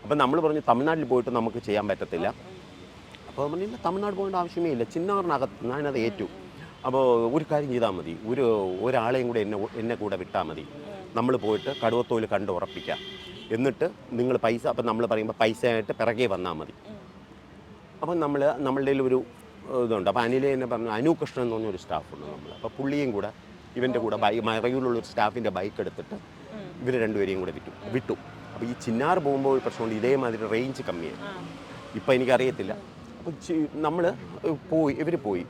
അപ്പം നമ്മൾ പറഞ്ഞു തമിഴ്നാട്ടിൽ പോയിട്ട് നമുക്ക് ചെയ്യാൻ പറ്റത്തില്ല. അപ്പോൾ പറഞ്ഞില്ല തമിഴ്നാട് പോകേണ്ട ആവശ്യമേ ഇല്ല, ചിന്നാറിനകത്ത് ഞാനത് ഏറ്റു. അപ്പോൾ ഒരു കാര്യം ചെയ്താൽ മതി, ഒരാളെയും കൂടെ എന്നെ കൂടെ വിട്ടാൽ മതി, നമ്മൾ പോയിട്ട് കടുവത്തോല് കണ്ട് ഉറപ്പിക്കാം, എന്നിട്ട് നിങ്ങൾ പൈസ, അപ്പം നമ്മൾ പറയുമ്പോൾ പൈസയായിട്ട് പിറകെ വന്നാൽ മതി. അപ്പം നമ്മളുടെ ഒരു ഇതുണ്ട്. അപ്പോൾ അനിൽ എന്നെ പറഞ്ഞു, അനു കൃഷ്ണൻ എന്ന് പറഞ്ഞൊരു സ്റ്റാഫുണ്ട് നമ്മൾ. അപ്പോൾ പുള്ളിയും കൂടെ ഇവൻ്റെ കൂടെ മറയൂരിലുള്ളൊരു സ്റ്റാഫിൻ്റെ ബൈക്ക് എടുത്തിട്ട് ഇവർ രണ്ടുപേരെയും കൂടെ വിട്ടു. അപ്പോൾ ഈ ചിന്നാർ പോകുമ്പോൾ പ്രശ്നമുണ്ട്, ഇതേമാതിരി റേഞ്ച് കമ്മിയാണ്. ഇപ്പം എനിക്കറിയത്തില്ല. അപ്പോൾ ഇവർ പോയി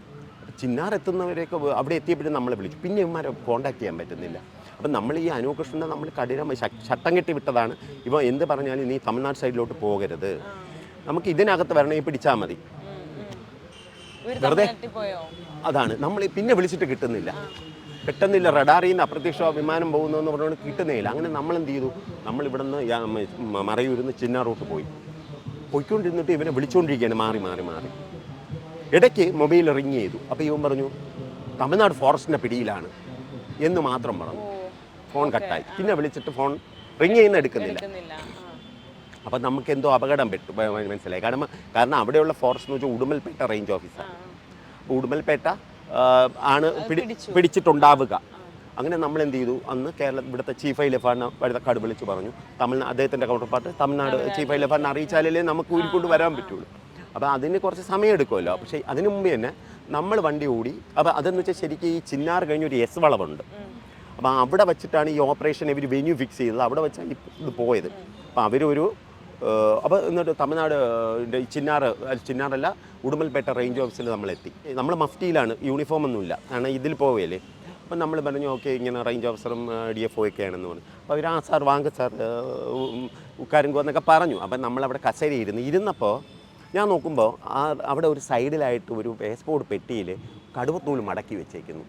ചിന്നാർ എത്തുന്നവരെയൊക്കെ അവിടെ എത്തിയപ്പോഴും നമ്മളെ വിളിച്ചു. പിന്നെ ഇവന്മാരെ കോൺടാക്ട് ചെയ്യാൻ പറ്റുന്നില്ല. അപ്പം നമ്മൾ ഈ അനുകൃഷ്ണനെ നമ്മൾ കഠിനമായി ശട്ടം കെട്ടി വിട്ടതാണ്. ഇവ എന്ത് പറഞ്ഞാലും നീ തമിഴ്നാട് സൈഡിലോട്ട് പോകരുത്, നമുക്ക് ഇതിനകത്ത് വരണമെങ്കിൽ പിടിച്ചാൽ മതി. വെറുതെ അതാണ് നമ്മൾ പിന്നെ വിളിച്ചിട്ട് കിട്ടുന്നില്ല. റഡാറിൽ നിന്ന് അപ്രത്യക്ഷ വിമാനം പോകുന്നതെന്ന് പറഞ്ഞുകൊണ്ട് കിട്ടുന്നില്ല. അങ്ങനെ നമ്മൾ എന്ത് ചെയ്തു, നമ്മളിവിടെ നിന്ന് മറയൂരിന്ന് ചിന്നാറോട്ട് പോയിക്കൊണ്ടിരുന്നിട്ട് ഇവനെ വിളിച്ചുകൊണ്ടിരിക്കുകയാണ് മാറി. ഇടയ്ക്ക് മൊബൈൽ റിങ് ചെയ്തു. അപ്പോൾ ഇവൻ പറഞ്ഞു തമിഴ്നാട് ഫോറസ്റ്റിൻ്റെ പിടിയിലാണ് എന്ന് മാത്രം പറഞ്ഞു. ഫോൺ കട്ടായി. പിന്നെ വിളിച്ചിട്ട് ഫോൺ റിങ് ചെയ്യുന്ന എടുക്കുന്നില്ല. അപ്പം നമുക്ക് എന്തോ അപകടം മനസ്സിലായി. കാരണം അവിടെയുള്ള ഫോറസ്റ്റ് എന്ന് വെച്ചാൽ ഉടുമൽപേട്ട റേഞ്ച് ഓഫീസാണ്. അപ്പോൾ ഉടുമൽപേട്ട ആണ് പിടിച്ചിട്ടുണ്ടാവുക. അങ്ങനെ നമ്മൾ എന്ത് ചെയ്തു, അന്ന് ഇവിടുത്തെ ചീഫ് ഐലഫാണ് വഴുതക്കാട് വിളിച്ച് പറഞ്ഞു, അദ്ദേഹത്തിൻ്റെ കൗണ്ടർ പാർട്ട് തമിഴ്നാട് ചീഫ് ഐലഫാനെ അറിയിച്ചാലേ നമുക്ക് ഊരിക്കൊണ്ട് വരാൻ പറ്റുള്ളൂ. അപ്പോൾ അതിന് കുറച്ച് സമയം എടുക്കുമല്ലോ. പക്ഷേ അതിന് മുമ്പ് തന്നെ നമ്മൾ വണ്ടി ഓടി. അപ്പോൾ അതെന്ന് വെച്ചാൽ ശരിക്കും ഈ ചിന്നാർ കഴിഞ്ഞൊരു S വളവുണ്ട്. അപ്പോൾ അവിടെ വെച്ചിട്ടാണ് ഈ ഓപ്പറേഷൻ ഇവർ വെന്യൂ ഫിക്സ് ചെയ്തത്. അവിടെ വെച്ചാണ് ഇത് പോയത്. അപ്പോൾ അവരൊരു അപ്പോൾ എന്നിട്ട് തമിഴ്നാട് ചിന്നാറല്ല ഉടുമൽപേട്ട റേഞ്ച് ഓഫീസിൽ നമ്മളെത്തി. നമ്മൾ മഫ്റ്റിയിലാണ്, യൂണിഫോം ഒന്നുമില്ല, കാരണം ഇതിൽ പോവുകയല്ലേ. അപ്പം നമ്മൾ പറഞ്ഞു ഓക്കെ ഇങ്ങനെ റേഞ്ച് ഓഫീസറും DFO ഒക്കെയാണെന്ന് പറഞ്ഞു. അപ്പോൾ അവർ സാർ വാങ്ങ സാർ ഉക്കാരുങ്കോ എന്നൊക്കെ പറഞ്ഞു. അപ്പം നമ്മളവിടെ കസേര ഇരുന്നപ്പോൾ ഞാൻ നോക്കുമ്പോൾ അവിടെ ഒരു സൈഡിലായിട്ട് ഒരു പേസ്പോർട്ട് പെട്ടിയിൽ കടുവത്തോല് മടക്കി വെച്ചേക്കുന്നു.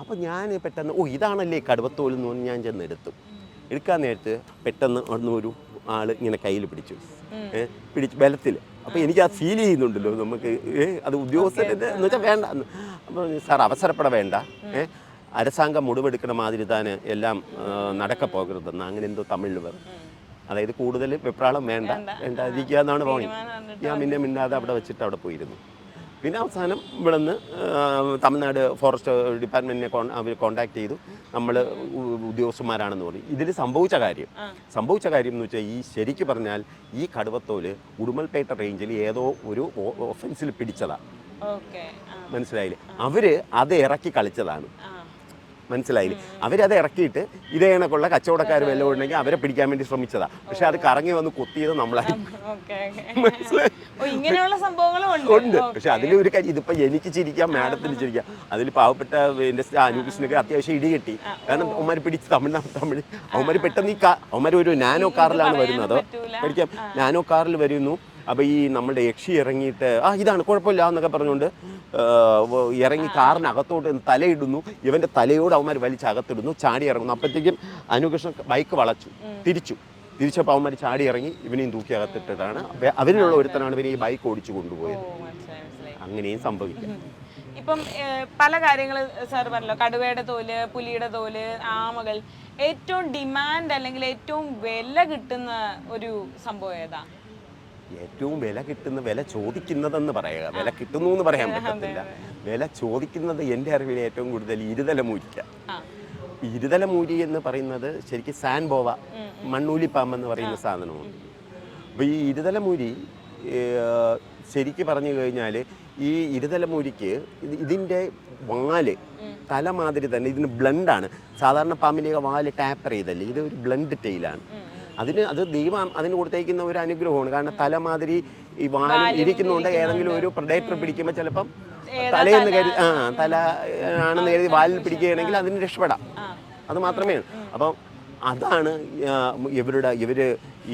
അപ്പോൾ ഞാൻ പെട്ടെന്ന് ഇതാണല്ലേ കടുവത്തോൽ എന്ന് പറഞ്ഞ് ഞാൻ ചെന്ന് എടുക്കാൻ നേരത്ത് പെട്ടെന്ന് ഒരു ആൾ ഇങ്ങനെ കയ്യിൽ പിടിച്ചു ബലത്തിൽ. അപ്പോൾ എനിക്ക് അത് ഫീൽ ചെയ്യുന്നുണ്ടല്ലോ നമുക്ക് അത് ഉദ്യോഗസ്ഥരുടെ എന്ന് വെച്ചാൽ വേണ്ട. അപ്പോൾ സാർ അവസരപ്പെട വേണ്ട, അരസാംഗം മുടിവെടുക്കണ മാതിരി താൻ എല്ലാം നടക്ക പോകരുതെന്ന് അങ്ങനെ എന്തോ തമിഴിൽ പറഞ്ഞു. അതായത് കൂടുതൽ വെപ്രാളം വേണ്ടാതിരിക്കുക എന്നാണ് പറയുന്നത്. ഞാൻ പിന്നെ മിണ്ടാതെ അവിടെ വെച്ചിട്ട് അവിടെ പോയിരുന്നു. പിന്നെ അവസാനം ഇവിടെ നിന്ന് തമിഴ്നാട് ഫോറസ്റ്റ് ഡിപ്പാർട്ട്മെൻറ്റിനെ അവർ കോൺടാക്ട് ചെയ്തു. നമ്മൾ ഉദ്യോഗസ്ഥന്മാരാണെന്ന് പറഞ്ഞു. ഇതിൽ സംഭവിച്ച കാര്യം എന്ന് വെച്ചാൽ ശരിക്ക് പറഞ്ഞാൽ ഈ കടുവത്തോല് ഉടുമൽപേട്ട റേഞ്ചിൽ ഏതോ ഒരു ഒഫൻസിൽ പിടിച്ചതാണ്. മനസ്സിലായില്ലേ? അവർ അത് ഇറക്കി കളിച്ചതാണ്. മനസ്സിലായില്ലേ? അവരത് ഇറക്കിയിട്ട് ഇതേ കണക്കുള്ള കച്ചവടക്കാർ വല്ലതും ഉണ്ടെങ്കിൽ അവരെ പിടിക്കാൻ വേണ്ടി ശ്രമിച്ചതാണ്. പക്ഷെ അത് കറങ്ങി വന്ന് കൊത്തിയത് നമ്മളായി. ഉണ്ട്. പക്ഷെ അതിലൊരു കാര്യം, ഇതിപ്പോൾ എനിക്ക് ചിരിക്കാം, മാഡത്തിന് ചിരിക്കാം. അതിൽ പാവപ്പെട്ട എൻ്റെ അനുകൃഷ്ണനൊക്കെ അത്യാവശ്യം ഇടി കിട്ടി. കാരണം അവന്മാർ പിടിച്ച് തമിഴ് അവന്മാർ പെട്ടെന്ന് അവന്മാർ ഒരു നാനോ കാറിലാണ് വരുന്നത്. പഠിക്കാം, നാനോ കാറിൽ വരുന്നു. അപ്പോൾ ഈ നമ്മുടെ യക്ഷി ഇറങ്ങിയിട്ട് ഇതാണ് കുഴപ്പമില്ല എന്നൊക്കെ പറഞ്ഞുകൊണ്ട് ഇറങ്ങി കാറിനകത്തോട്ട് തലയിടുന്നു. ഇവൻ്റെ തലയോട് അവന്മാർ വലിച്ചകത്തിടുന്നു, ചാടി ഇറങ്ങുന്നു. അപ്പോഴത്തേക്കും അനുകൃഷ്ണൻ ബൈക്ക് തിരിച്ചപ്പോൾ അവന്മാർ ചാടി ഇറങ്ങി ഇവനെയും തൂക്കി അകത്തിട്ടിട്ടാണ് അവരിലുള്ള ഒരുത്തനാണ് ഇവനെ ഈ ബൈക്ക് ഓടിച്ചു കൊണ്ടുപോയത്. അങ്ങനെയും സംഭവിക്കാം. ഇപ്പം പല കാര്യങ്ങൾ സാർ പറഞ്ഞല്ലോ, കടുവയുടെ തോല്, പുലിയുടെ തോല്, ആമകൾ. ഏറ്റവും ഡിമാൻഡ് അല്ലെങ്കിൽ ഏറ്റവും വില കിട്ടുന്ന ഒരു സംഭവം ഏതാ? ഏറ്റവും വില ചോദിക്കുന്നതെന്ന് പറയുക, വില കിട്ടുന്നു എന്ന് പറയാൻ പറ്റത്തില്ല. വില ചോദിക്കുന്നത് എൻ്റെ അറിവിൽ ഏറ്റവും കൂടുതൽ ഇരുതലമൂരി എന്ന് പറയുന്നത് ശരിക്കും സാൻബോവ, മണ്ണൂലിപ്പാമ്പെന്ന് പറയുന്ന സാധനമാണ്. അപ്പോൾ ഈ ഇരുതലമൂരി ശരിക്ക് പറഞ്ഞു കഴിഞ്ഞാൽ ഈ ഇരുതലമൂരിക്ക് ഇതിൻ്റെ വാല് തല മാതിരി തന്നെ ഇതിന് ബ്ലണ്ടാണ്. സാധാരണ പാമ്പിൻ്റെ വാല് ടാപ്പർ ചെയ്തല്ലേ, ഇത് ഒരു ബ്ലണ്ട് ടെയിലാണ്. അത് ദൈവം അതിന് കൊടുത്തേക്കുന്ന ഒരു അനുഗ്രഹമാണ്. കാരണം തലമാതിരി ഈ വാല് ഇരിക്കുന്നുണ്ട്. ഏതെങ്കിലും ഒരു പ്രഡേറ്റർ പിടിക്കുമ്പോൾ ചിലപ്പം തലയെന്ന് കരുതി തല ആണെന്ന് കരുതി വാലിൽ പിടിക്കുകയാണെങ്കിൽ അതിന് രക്ഷപ്പെടാം. അത് മാത്രമേ. അപ്പം അതാണ് ഇവർ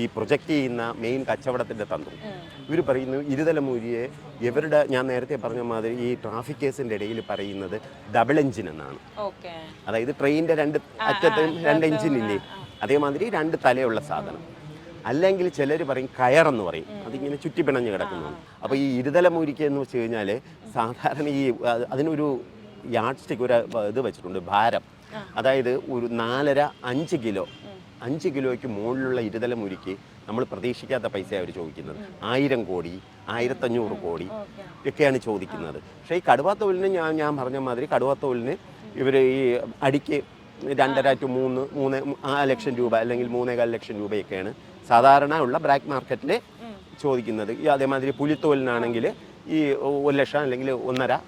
ഈ പ്രൊജക്റ്റ് ചെയ്യുന്ന മെയിൻ കച്ചവടത്തിൻ്റെ തന്ത്രം. ഇവർ പറയുന്നു ഇരുതലമൂരിയെ ഞാൻ നേരത്തെ പറഞ്ഞ മാതിരി ഈ ട്രാഫിക് കേസിൻ്റെ ഇടയിൽ പറയുന്നത് ഡബിൾ എഞ്ചിൻ എന്നാണ്. അതായത് ട്രെയിനിൻ്റെ രണ്ട് അറ്റത്തും രണ്ട് എഞ്ചിനില്ലേ, അതേമാതിരി രണ്ട് തലയുള്ള സാധനം. അല്ലെങ്കിൽ ചിലർ പറയും കയറെന്ന് പറയും, അതിങ്ങനെ ചുറ്റിപ്പിണഞ്ഞ് കിടക്കുന്നു. അപ്പോൾ ഈ ഇരുതലമൂരിക്ക് എന്ന് വെച്ച് കഴിഞ്ഞാൽ സാധാരണ അതിനൊരു യാർഡ് സ്റ്റിക്ക് ഒരു ഇത് വെച്ചിട്ടുണ്ട്, ഭാരം. അതായത് ഒരു 4.5 5 കിലോയ്ക്ക് മുകളിലുള്ള ഇരുതലമൂരിക്ക് നമ്മൾ പ്രതീക്ഷിക്കാത്ത പൈസ അവർ ചോദിക്കുന്നത്. 1000 കോടി 1500 കോടി ഒക്കെയാണ് ചോദിക്കുന്നത്. പക്ഷേ ഈ കടുവാത്തോലിന് ഞാൻ പറഞ്ഞ മാതിരി കടുവാത്തോലിന് ഇവർ ഈ അടിക്ക് 2.5 to 3 ലക്ഷം രൂപ അല്ലെങ്കിൽ 3.25 ലക്ഷം രൂപയൊക്കെയാണ് സാധാരണ ഉള്ള ബ്ലാക്ക് മാർക്കറ്റിൽ ചോദിക്കുന്നത്. അതേമാതിരി പുലിത്തോലിനാണെങ്കിൽ ഈ 1 ലക്ഷം അല്ലെങ്കിൽ 1.5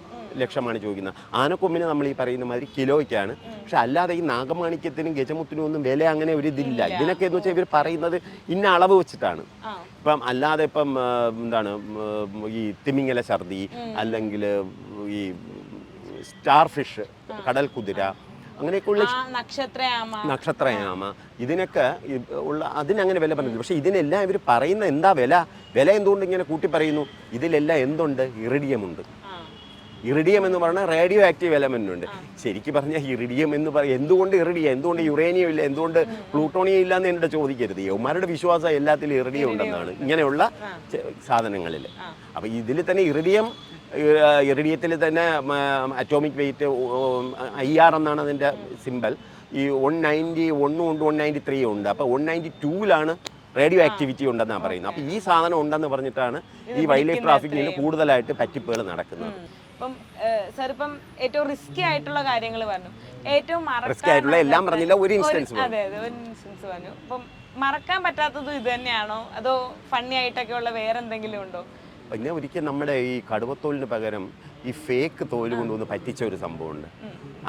ലക്ഷമാണ് ചോദിക്കുന്നത്. ആനക്കൊമ്പിന് നമ്മൾ ഈ പറയുന്ന മാതിരി കിലോയ്ക്കാണ്. പക്ഷെ അല്ലാതെ ഈ നാഗമാണിക്യത്തിനും ഗജമുത്തിനും ഒന്നും വില അങ്ങനെ ഒരു ഇതില്ല. ഇതിനൊക്കെ എന്ന് വെച്ചാൽ ഇവർ പറയുന്നത് ഇന്ന അളവ് വെച്ചിട്ടാണ്. ഇപ്പം അല്ലാതെ ഇപ്പം എന്താണ് ഈ തിമിങ്ങല ഛർദി അല്ലെങ്കിൽ ഈ സ്റ്റാർ ഫിഷ്, കടൽ കുതിര, അങ്ങനെയൊക്കെയുള്ള നക്ഷത്രയാമ, ഇതിനൊക്കെ അതിനങ്ങനെ വില പറയുന്നത്. പക്ഷെ ഇതിനെല്ലാം ഇവർ പറയുന്ന എന്താ വില എന്തുകൊണ്ട് ഇങ്ങനെ കൂട്ടി പറയുന്നു? ഇതിലെല്ലാം എന്തുണ്ട്? ഇറിഡിയമുണ്ട്. ഇറിഡിയം എന്ന് പറഞ്ഞാൽ റേഡിയോ ആക്റ്റീവ് എലമെന്റ് ഉണ്ട്. ശരിക്കും പറഞ്ഞാൽ ഇറിഡിയം എന്ന് പറയും. എന്തുകൊണ്ട് ഇറിഡിയം, എന്തുകൊണ്ട് യുറേനിയം ഇല്ല, എന്തുകൊണ്ട് പ്ലൂട്ടോണിയം ഇല്ല എന്ന് എന്നോട് ചോദിക്കരുത്. യവന്മാരുടെ വിശ്വാസം എല്ലാത്തിലും ഇറിഡിയം ഉണ്ടെന്നാണ് ഇങ്ങനെയുള്ള സാധനങ്ങളിൽ. അപ്പോൾ ഇതിൽ തന്നെ ഇറിഡിയത്തിൽ തന്നെ അറ്റോമിക് വെയിറ്റ് IR എന്നാണ് അതിൻ്റെ സിമ്പൽ. ഈ 191 ഉണ്ട്, 193 ഉണ്ട്. അപ്പോൾ 192ലാണ് റേഡിയോ ആക്ടിവിറ്റി ഉണ്ടെന്നാണ് പറയുന്നത്. അപ്പോൾ ഈ സാധനം ഉണ്ടെന്ന് പറഞ്ഞിട്ടാണ് ഈ വൈൽഡ് ലൈഫ് ട്രാഫിക്കിങ്ങിൽ കൂടുതലായിട്ട് പറ്റിപ്പുകൾ നടക്കുന്നത്. ഇപ്പം സാർ ഇപ്പം ഏറ്റവും റിസ്കി ആയിട്ടുള്ള കാര്യങ്ങൾ പറഞ്ഞു, ഏറ്റവും റിസ്കി ആയിട്ടുള്ള എല്ലാം പറഞ്ഞില്ല, ഒരു ഇൻസ്റ്റൻസ് പറഞ്ഞു. അപ്പം മറക്കാൻ പറ്റാത്തത് ഇത് തന്നെയാണോ, അതോ ഫണ്ണി ആയിട്ടൊക്കെ ഉള്ള വേറെ എന്തെങ്കിലും ഉണ്ടോ? പിന്നെ ഒരിക്കൽ നമ്മുടെ ഈ കടുവത്തോലിന് പകരം ഈ ഫേക്ക് തോല് കൊണ്ടുവന്ന് പറ്റിച്ച ഒരു സംഭവമുണ്ട്.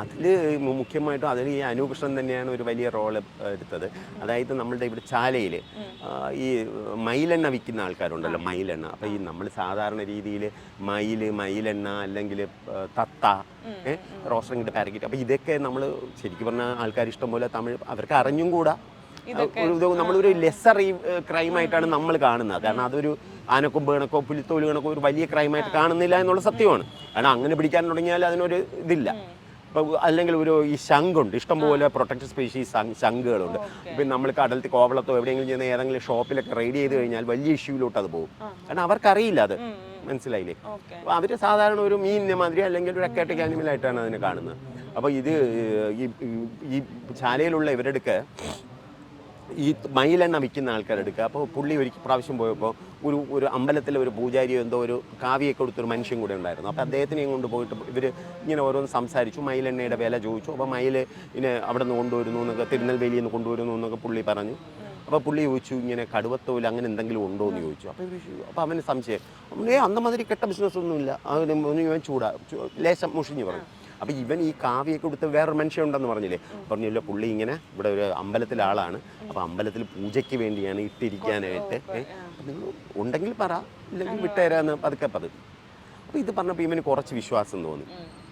അതിൽ മുഖ്യമായിട്ടും അതിൽ ഈ അനുകൃഷ്ണൻ തന്നെയാണ് ഒരു വലിയ റോൾ എടുത്തത്. അതായത് നമ്മളുടെ ഇവിടെ ചാലയിൽ ഈ മയിലെണ്ണ വിൽക്കുന്ന ആൾക്കാരുണ്ടല്ലോ, മയിലെണ്ണ. അപ്പോൾ ഈ നമ്മൾ സാധാരണ രീതിയിൽ മയിലെണ്ണ അല്ലെങ്കിൽ തത്ത, റോസ്റ്ററിങ്ങിട്ട് പാരക്കിറ്റ്, അപ്പോൾ ഇതൊക്കെ നമ്മൾ ശരിക്കും പറഞ്ഞാൽ ആൾക്കാർ ഇഷ്ടംപോലെ തമിഴ് അവർക്ക് അറിഞ്ഞും കൂടാ. നമ്മളൊരു ലെസർ ക്രൈമായിട്ടാണ് നമ്മൾ കാണുന്നത്. കാരണം അതൊരു ആനക്കൊമ്പ് കണക്കോ പുലിത്തോല് കണക്കോ ഒരു വലിയ ക്രൈമായിട്ട് കാണുന്നില്ല എന്നുള്ള സത്യമാണ്. കാരണം അങ്ങനെ പിടിക്കാൻ തുടങ്ങിയാൽ അതിനൊരു ഇതില്ല. ഇപ്പോൾ അല്ലെങ്കിൽ ഈ ശംഖുണ്ട്, ഇഷ്ടംപോലെ പ്രൊട്ടക്റ്റഡ് സ്പീഷീസ് ശംഖുകളുണ്ട്. ഇപ്പം നമ്മൾ കടലത്തിൽ കോവളത്തോ എവിടെയെങ്കിലും ചെയ്യുന്ന ഏതെങ്കിലും ഷോപ്പിലൊക്കെ റെയ്ഡ് ചെയ്ത് കഴിഞ്ഞാൽ വലിയ ഇഷ്യൂലോട്ട് അത് പോകും. കാരണം അവർക്കറിയില്ല അത്, മനസ്സിലായില്ലേ? അപ്പോൾ അവർ സാധാരണ ഒരു മീനിനെ മാതിരി അല്ലെങ്കിൽ ഒരു അക്വാട്ടിക് ആനിമലായിട്ടാണ് അതിനെ കാണുന്നത്. അപ്പോൾ ഇത് ഈ ശാലയിലുള്ള ഇവരെടുക്ക് ഈ മയിലെണ്ണ വിൽക്കുന്ന ആൾക്കാരെടുക്കുക. അപ്പോൾ പുള്ളി ഒരു പ്രാവശ്യം പോയപ്പോൾ ഒരു അമ്പലത്തിലെ ഒരു പൂജാരിയോ എന്തോ ഒരു കാവ്യൊക്കെ കൊടുത്തൊരു മനുഷ്യൻ കൂടെ ഉണ്ടായിരുന്നു. അപ്പോൾ അദ്ദേഹത്തിനെയും കൊണ്ട് പോയിട്ട് ഇവർ ഇങ്ങനെ ഓരോന്ന് സംസാരിച്ചു, മയിലെണ്ണയുടെ വില ചോദിച്ചു. അപ്പോൾ മയിൽ ഇങ്ങനെ അവിടെ നിന്ന് കൊണ്ടുവരുന്നു എന്നൊക്കെ, തിരുനെൽവേലിയിൽ നിന്ന് കൊണ്ടുവരുന്നു എന്നൊക്കെ പുള്ളി പറഞ്ഞു. അപ്പോൾ പുള്ളി ചോദിച്ചു ഇങ്ങനെ കടുവത്തോല് അങ്ങനെ എന്തെങ്കിലും ഉണ്ടോ എന്ന് ചോദിച്ചു. അപ്പോൾ അവന് സംശയം, അന്നമാതിരി കെട്ട ബിസിനസ് ഒന്നുമില്ല, അവന് ഇവൻ ലേശം മുഷിഞ്ഞ് പറഞ്ഞു. അപ്പോൾ ഇവൻ ഈ കാവ്യൊക്കെ കൊടുത്ത് വേറൊരു മനുഷ്യൻ ഉണ്ടെന്ന് പറഞ്ഞില്ല. പുള്ളി ഇങ്ങനെ ഇവിടെ ഒരു അമ്പലത്തിലെ ആളാണ്, അപ്പോൾ അമ്പലത്തിൽ പൂജയ്ക്ക് വേണ്ടിയാണ് ഇട്ടിരിക്കാനായിട്ട്. നിങ്ങൾ ഉണ്ടെങ്കിൽ പറ, ഇല്ലെങ്കിൽ വിട്ടുതരാന്ന് പതുക്കെ. അപ്പോൾ ഇത് പറഞ്ഞപ്പോൾ ഇവന് കുറച്ച് വിശ്വാസം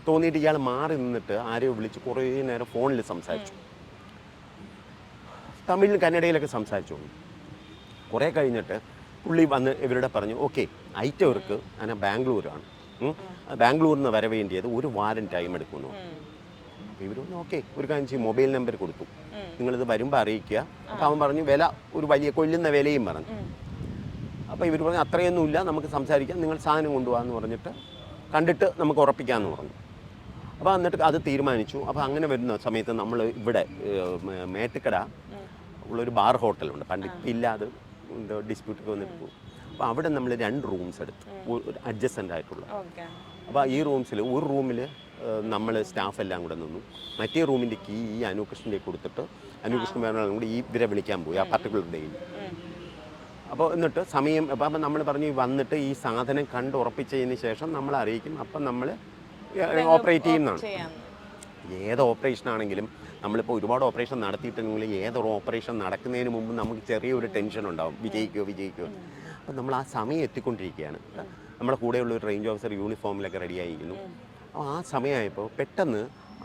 തോന്നിയിട്ട് ഇയാൾ മാറി നിന്നിട്ട് ആരെയോ വിളിച്ച് കുറേ നേരം ഫോണിൽ സംസാരിച്ചു. തമിഴിൽ കന്നഡയിലൊക്കെ സംസാരിച്ചു. കുറേ കഴിഞ്ഞിട്ട് പുള്ളി വന്ന് ഇവരുടെ പറഞ്ഞു, ഓക്കെ ഐറ്റവർക്ക് അങ്ങനെ ബാംഗ്ലൂരാണ്, ബാംഗ്ലൂരിൽ നിന്ന് വരവേണ്ടിയത് ഒരു വാരം ടൈം എടുക്കുന്നു. അപ്പോൾ ഇവർ ഓക്കെ ഒരു കാര്യം ചെയ്യും, മൊബൈൽ നമ്പർ കൊടുത്തു, നിങ്ങളിത് വരുമ്പോൾ അറിയിക്കുക. അപ്പോൾ അവൻ പറഞ്ഞു വില ഒരു വലിയ കൊല്ലുന്ന വിലയും പറഞ്ഞു. അപ്പോൾ ഇവർ പറഞ്ഞു അത്രയൊന്നുമില്ല, നമുക്ക് സംസാരിക്കാം, നിങ്ങൾ സാധനം കൊണ്ടുപോകാമെന്ന് പറഞ്ഞിട്ട് കണ്ടിട്ട് നമുക്ക് ഉറപ്പിക്കാമെന്ന് പറഞ്ഞു. അപ്പോൾ എന്നിട്ട് അത് തീരുമാനിച്ചു. അപ്പോൾ അങ്ങനെ വരുന്ന സമയത്ത് നമ്മൾ ഇവിടെ മേട്ടുക്കട ഉള്ളൊരു ബാർ ഹോട്ടലുണ്ട്, പണ്ട് ഇപ്പം ഇല്ലാതെ എന്തോ ഡിസ്പ്യൂട്ടൊക്കെ വന്നിട്ട് പോകും. അപ്പോൾ അവിടെ നമ്മൾ 2 റൂംസ് എടുത്തു, അഡ്ജസ്റ്റൻ്റ് ആയിട്ടുള്ള. അപ്പോൾ ഈ റൂംസിൽ ഒരു റൂമിൽ നമ്മൾ സ്റ്റാഫ് എല്ലാം കൂടെ നിന്നു, മറ്റേ റൂമിൻ്റെ കീ ഈ അനുകൃഷ്ണൻ്റെ കൊടുത്തിട്ട് അനുകൃഷ്ണൻ വേറെ കൂടി ഇവരെ വിളിക്കാൻ പോയി ആ പർട്ടിക്കുലർ ഡേയിൽ. അപ്പോൾ എന്നിട്ട് സമയം അപ്പം നമ്മൾ പറഞ്ഞു വന്നിട്ട് ഈ സാധനം കണ്ട് ഉറപ്പിച്ചതിന് ശേഷം നമ്മൾ അറിയിക്കും, അപ്പം നമ്മൾ ഓപ്പറേറ്റ് ചെയ്യുന്നതാണ്. ഏത് ഓപ്പറേഷൻ ആണെങ്കിലും നമ്മളിപ്പോൾ ഒരുപാട് ഓപ്പറേഷൻ നടത്തിയിട്ടുണ്ടെങ്കിൽ ഏതൊരു ഓപ്പറേഷൻ നടക്കുന്നതിന് മുമ്പ് നമുക്ക് ചെറിയൊരു ടെൻഷൻ ഉണ്ടാവും, വിജയിക്കുമോ. അപ്പം നമ്മൾ ആ സമയം എത്തിക്കൊണ്ടിരിക്കുകയാണ്. നമ്മുടെ കൂടെയുള്ള ഒരു റേഞ്ച് ഓഫീസർ യൂണിഫോമിലൊക്കെ റെഡിയായിരിക്കുന്നു. അപ്പോൾ ആ സമയമായപ്പോൾ പെട്ടെന്ന്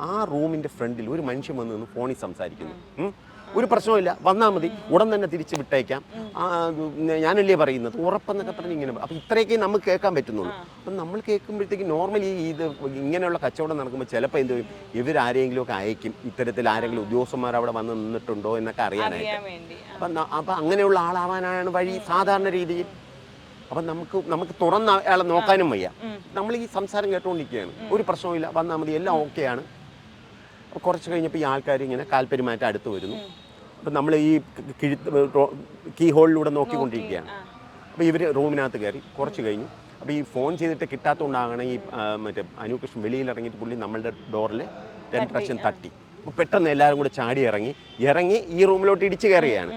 ആ റൂമിൻ്റെ ഫ്രണ്ടിൽ ഒരു മനുഷ്യൻ വന്ന് നിന്ന് ഫോണിൽ സംസാരിക്കുന്നു. ഒരു പ്രശ്നമില്ല, വന്നാൽ മതി, ഉടൻ തന്നെ തിരിച്ച് വിട്ടയക്കാം, ഞാനല്ലേ പറയുന്നത്, ഉറപ്പെന്നൊക്കെ പറഞ്ഞ് ഇങ്ങനെ. അപ്പോൾ ഇത്രയൊക്കെ നമുക്ക് കേൾക്കാൻ പറ്റുന്നുള്ളൂ. അപ്പം നമ്മൾ കേൾക്കുമ്പോഴത്തേക്ക് നോർമലി ഇത് ഇങ്ങനെയുള്ള കച്ചവടം നടക്കുമ്പോൾ ചിലപ്പോൾ എന്ത് ചെയ്യും, ഇവരാരെങ്കിലും ഒക്കെ അയക്കും, ഇത്തരത്തിൽ ആരെങ്കിലും ഉദ്യോഗസ്ഥന്മാർ അവിടെ വന്ന് നിന്നിട്ടുണ്ടോ എന്നൊക്കെ അറിയാനായിട്ട്. അപ്പം അങ്ങനെയുള്ള ആളാവാനാണ് വഴി സാധാരണ രീതിയിൽ. അപ്പം നമുക്ക് തുറന്ന അയാളെ നോക്കാനും വയ്യ. നമ്മൾ ഈ സംസാരം കേട്ടുകൊണ്ടിരിക്കുകയാണ്, ഒരു പ്രശ്നമില്ല, വന്നാൽ മതി, എല്ലാം ഓക്കെയാണ്. അപ്പോൾ കുറച്ച് കഴിഞ്ഞപ്പോൾ ഈ ആൾക്കാർ ഇങ്ങനെ കാൽപെരുമാറ്റം അടുത്ത് വരുന്നു. അപ്പം നമ്മൾ ഈ കീ ഹോളിലൂടെ നോക്കിക്കൊണ്ടിരിക്കുകയാണ്. അപ്പോൾ ഇവർ റൂമിനകത്ത് കയറി കുറച്ച് കഴിഞ്ഞു. അപ്പോൾ ഈ ഫോൺ ചെയ്തിട്ട് കിട്ടാത്തതുകൊണ്ടാകണം ഈ മറ്റേ അനുകൃഷ്ണൻ വെളിയിൽ ഇറങ്ങിയിട്ട് പുള്ളി നമ്മളുടെ ഡോറിൽ 2 പ്രാവശ്യം തട്ടി. അപ്പോൾ പെട്ടെന്ന് എല്ലാവരും കൂടെ ചാടി ഇറങ്ങി ഈ റൂമിലോട്ട് ഇടിച്ച് കയറുകയാണ്.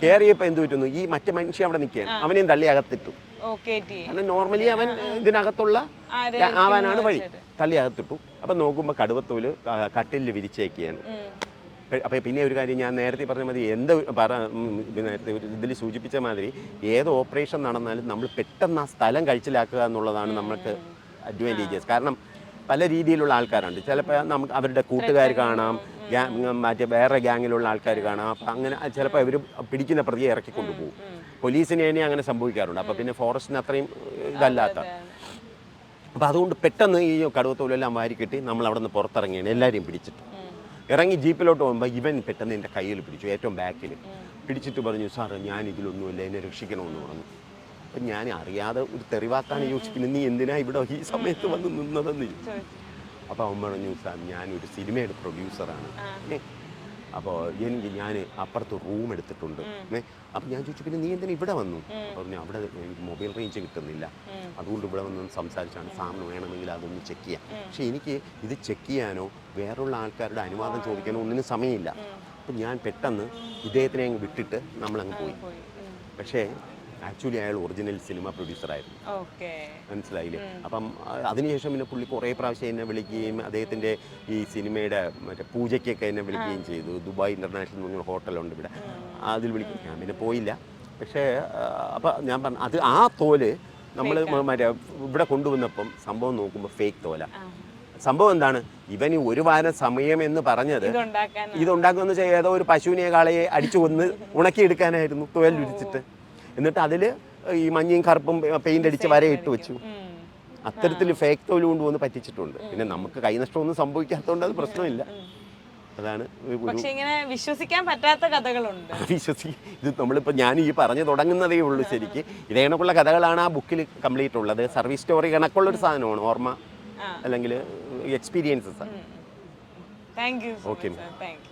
കയറിയപ്പോൾ എന്ത് പറ്റുന്നു, ഈ മറ്റേ മനുഷ്യൻ അവിടെ നിൽക്കുകയാണ്, അവനെയും തള്ളി അകത്തിട്ടു. കാരണം നോർമലി അവൻ ഇതിനകത്തുള്ള ആവാനാണ് വഴി, തള്ളി അകത്തിട്ടു. അപ്പം നോക്കുമ്പോൾ കടുവത്തോല് കട്ടിലിൽ വിരിച്ചേക്കുകയാണ്. അപ്പോൾ പിന്നെ ഒരു കാര്യം ഞാൻ നേരത്തെ പറഞ്ഞ മതി, നേരത്തെ ഇതിൽ സൂചിപ്പിച്ച മാതിരി ഏത് ഓപ്പറേഷൻ നടന്നാലും നമ്മൾ പെട്ടെന്ന് ആ സ്ഥലം കഴിച്ചിലാക്കുക എന്നുള്ളതാണ് നമുക്ക് അഡ്വാൻറ്റേജസ്. കാരണം പല രീതിയിലുള്ള ആൾക്കാരുണ്ട്, ചിലപ്പോൾ നമുക്ക് അവരുടെ കൂട്ടുകാർ കാണാം, മറ്റേ വേറെ ഗ്യാങ്ങിലുള്ള ആൾക്കാർ കാണാം. അപ്പം അങ്ങനെ ചിലപ്പോൾ അവർ പിടിക്കുന്ന പ്രതിയെ ഇറക്കിക്കൊണ്ടു പോകും. പോലീസിന് തന്നെ അങ്ങനെ സംഭവിക്കാറുണ്ട്. അപ്പോൾ പിന്നെ ഫോറസ്റ്റിന് അത്രയും ഇതല്ലാത്ത. അപ്പോൾ അതുകൊണ്ട് പെട്ടെന്ന് ഈ കടുവത്തോലെല്ലാം വാരിക്കെട്ടി നമ്മൾ അവിടെ നിന്ന് പുറത്തിറങ്ങിയാണ്, എല്ലാവരെയും പിടിച്ചിട്ട് ഇറങ്ങി ജീപ്പിലോട്ട് പോകുമ്പോൾ ഇവൻ പെട്ടെന്ന് എൻ്റെ കയ്യിൽ പിടിച്ചു, ഏറ്റവും ബാക്കിൽ പിടിച്ചിട്ട് പറഞ്ഞു, സാറ് ഞാൻ ഇതിലൊന്നുമില്ല, എന്നെ രക്ഷിക്കണമെന്ന് പറഞ്ഞു. അപ്പം ഞാൻ അറിയാതെ ഒരു തെറിവാക്കാണ് ചോദിച്ചു, പിന്നെ നീ എന്തിനാ ഇവിടെ ഈ സമയത്ത് വന്ന് നിന്നതെന്ന് ചോദിച്ചു. അപ്പോൾ അവൻ പറഞ്ഞു, സാർ ഞാനൊരു സിനിമയുടെ പ്രൊഡ്യൂസറാണ്, അപ്പോൾ ഞാൻ അപ്പുറത്ത് റൂം എടുത്തിട്ടുണ്ട്. അപ്പം ഞാൻ ചോദിച്ചു, പിന്നെ നീ എന്തിനാ ഇവിടെ വന്നു? പറഞ്ഞു, അവിടെ എനിക്ക് മൊബൈൽ റേഞ്ച് കിട്ടുന്നില്ല, അതുകൊണ്ട് ഇവിടെ വന്ന് സംസാരിച്ചാണ്, സാറിന് വേണമെങ്കിൽ അതൊന്ന് ചെക്ക് ചെയ്യാം. പക്ഷേ എനിക്ക് ഇത് ചെക്ക് ചെയ്യാനോ വേറുള്ള ആൾക്കാരുടെ അനുവാദം ചോദിക്കാനോ ഒന്നിനും സമയമില്ല. അപ്പം ഞാൻ പെട്ടെന്ന് ഇദ്ദേഹത്തിനെ അങ്ങ് വിട്ടിട്ട് നമ്മളങ്ങ് പോയി. പക്ഷേ ആക്ച്വലി അയാൾ ഒറിജിനൽ സിനിമ പ്രൊഡ്യൂസറായിരുന്നു, മനസ്സിലായില്ലേ? അപ്പം അതിനുശേഷം പിന്നെ പുള്ളി കുറേ പ്രാവശ്യം എന്നെ വിളിക്കുകയും അദ്ദേഹത്തിൻ്റെ ഈ സിനിമയുടെ മറ്റേ പൂജയ്ക്കൊക്കെ എന്നെ വിളിക്കുകയും ചെയ്തു. ദുബായ് ഇൻ്റർനാഷണൽ ഹോട്ടലുണ്ട് ഇവിടെ, അതിൽ വിളിക്കും. ഞാൻ പിന്നെ പോയില്ല. പക്ഷേ അപ്പം ഞാൻ പറഞ്ഞു, അത് ആ തോല് നമ്മൾ മറ്റേ ഇവിടെ കൊണ്ടുവന്നപ്പം സംഭവം നോക്കുമ്പോൾ ഫേക്ക് തോല. സംഭവം എന്താണ്, ഇവന് ഒരു വാരം സമയം എന്ന് പറഞ്ഞത് ഇതുണ്ടാക്കാൻ ഇതുണ്ടാക്കുമെന്ന് വെച്ചാൽ ഏതോ ഒരു പശുവിനെ കാളയെ അടിച്ചു കൊന്ന് ഉണക്കിയെടുക്കാനായിരുന്നു തുവലുരിച്ചിട്ട്. എന്നിട്ട് അതിൽ ഈ മഞ്ഞയും കറുപ്പും പെയിന്റ് അടിച്ച് വരയിട്ട് വെച്ചു. അത്തരത്തിൽ ഫേക്ക് തോല് കൊണ്ടുവന്ന് പറ്റിച്ചിട്ടുണ്ട്. പിന്നെ നമുക്ക് കൈനഷ്ടമൊന്നും സംഭവിക്കാത്തതുകൊണ്ട് അത് പ്രശ്നമില്ല. അതാണ് പക്ഷെ ഇങ്ങനെ വിശ്വസിക്കാൻ പറ്റാത്ത കഥകളുണ്ട്. ഇത് നമ്മളിപ്പോൾ ഞാൻ ഈ പറഞ്ഞു തുടങ്ങുന്നതേ ഉള്ളൂ. ശരിക്ക് ഇതേ കണക്കുള്ള കഥകളാണ് ആ ബുക്കിൽ കംപ്ലീറ്റ് ഉള്ളത്. സർവീസ് സ്റ്റോറി കണക്കുള്ളൊരു സാധനമാണ്, ഓർമ്മ അല്ലെങ്കിൽ experiences. Thank you. Okay. Thank you.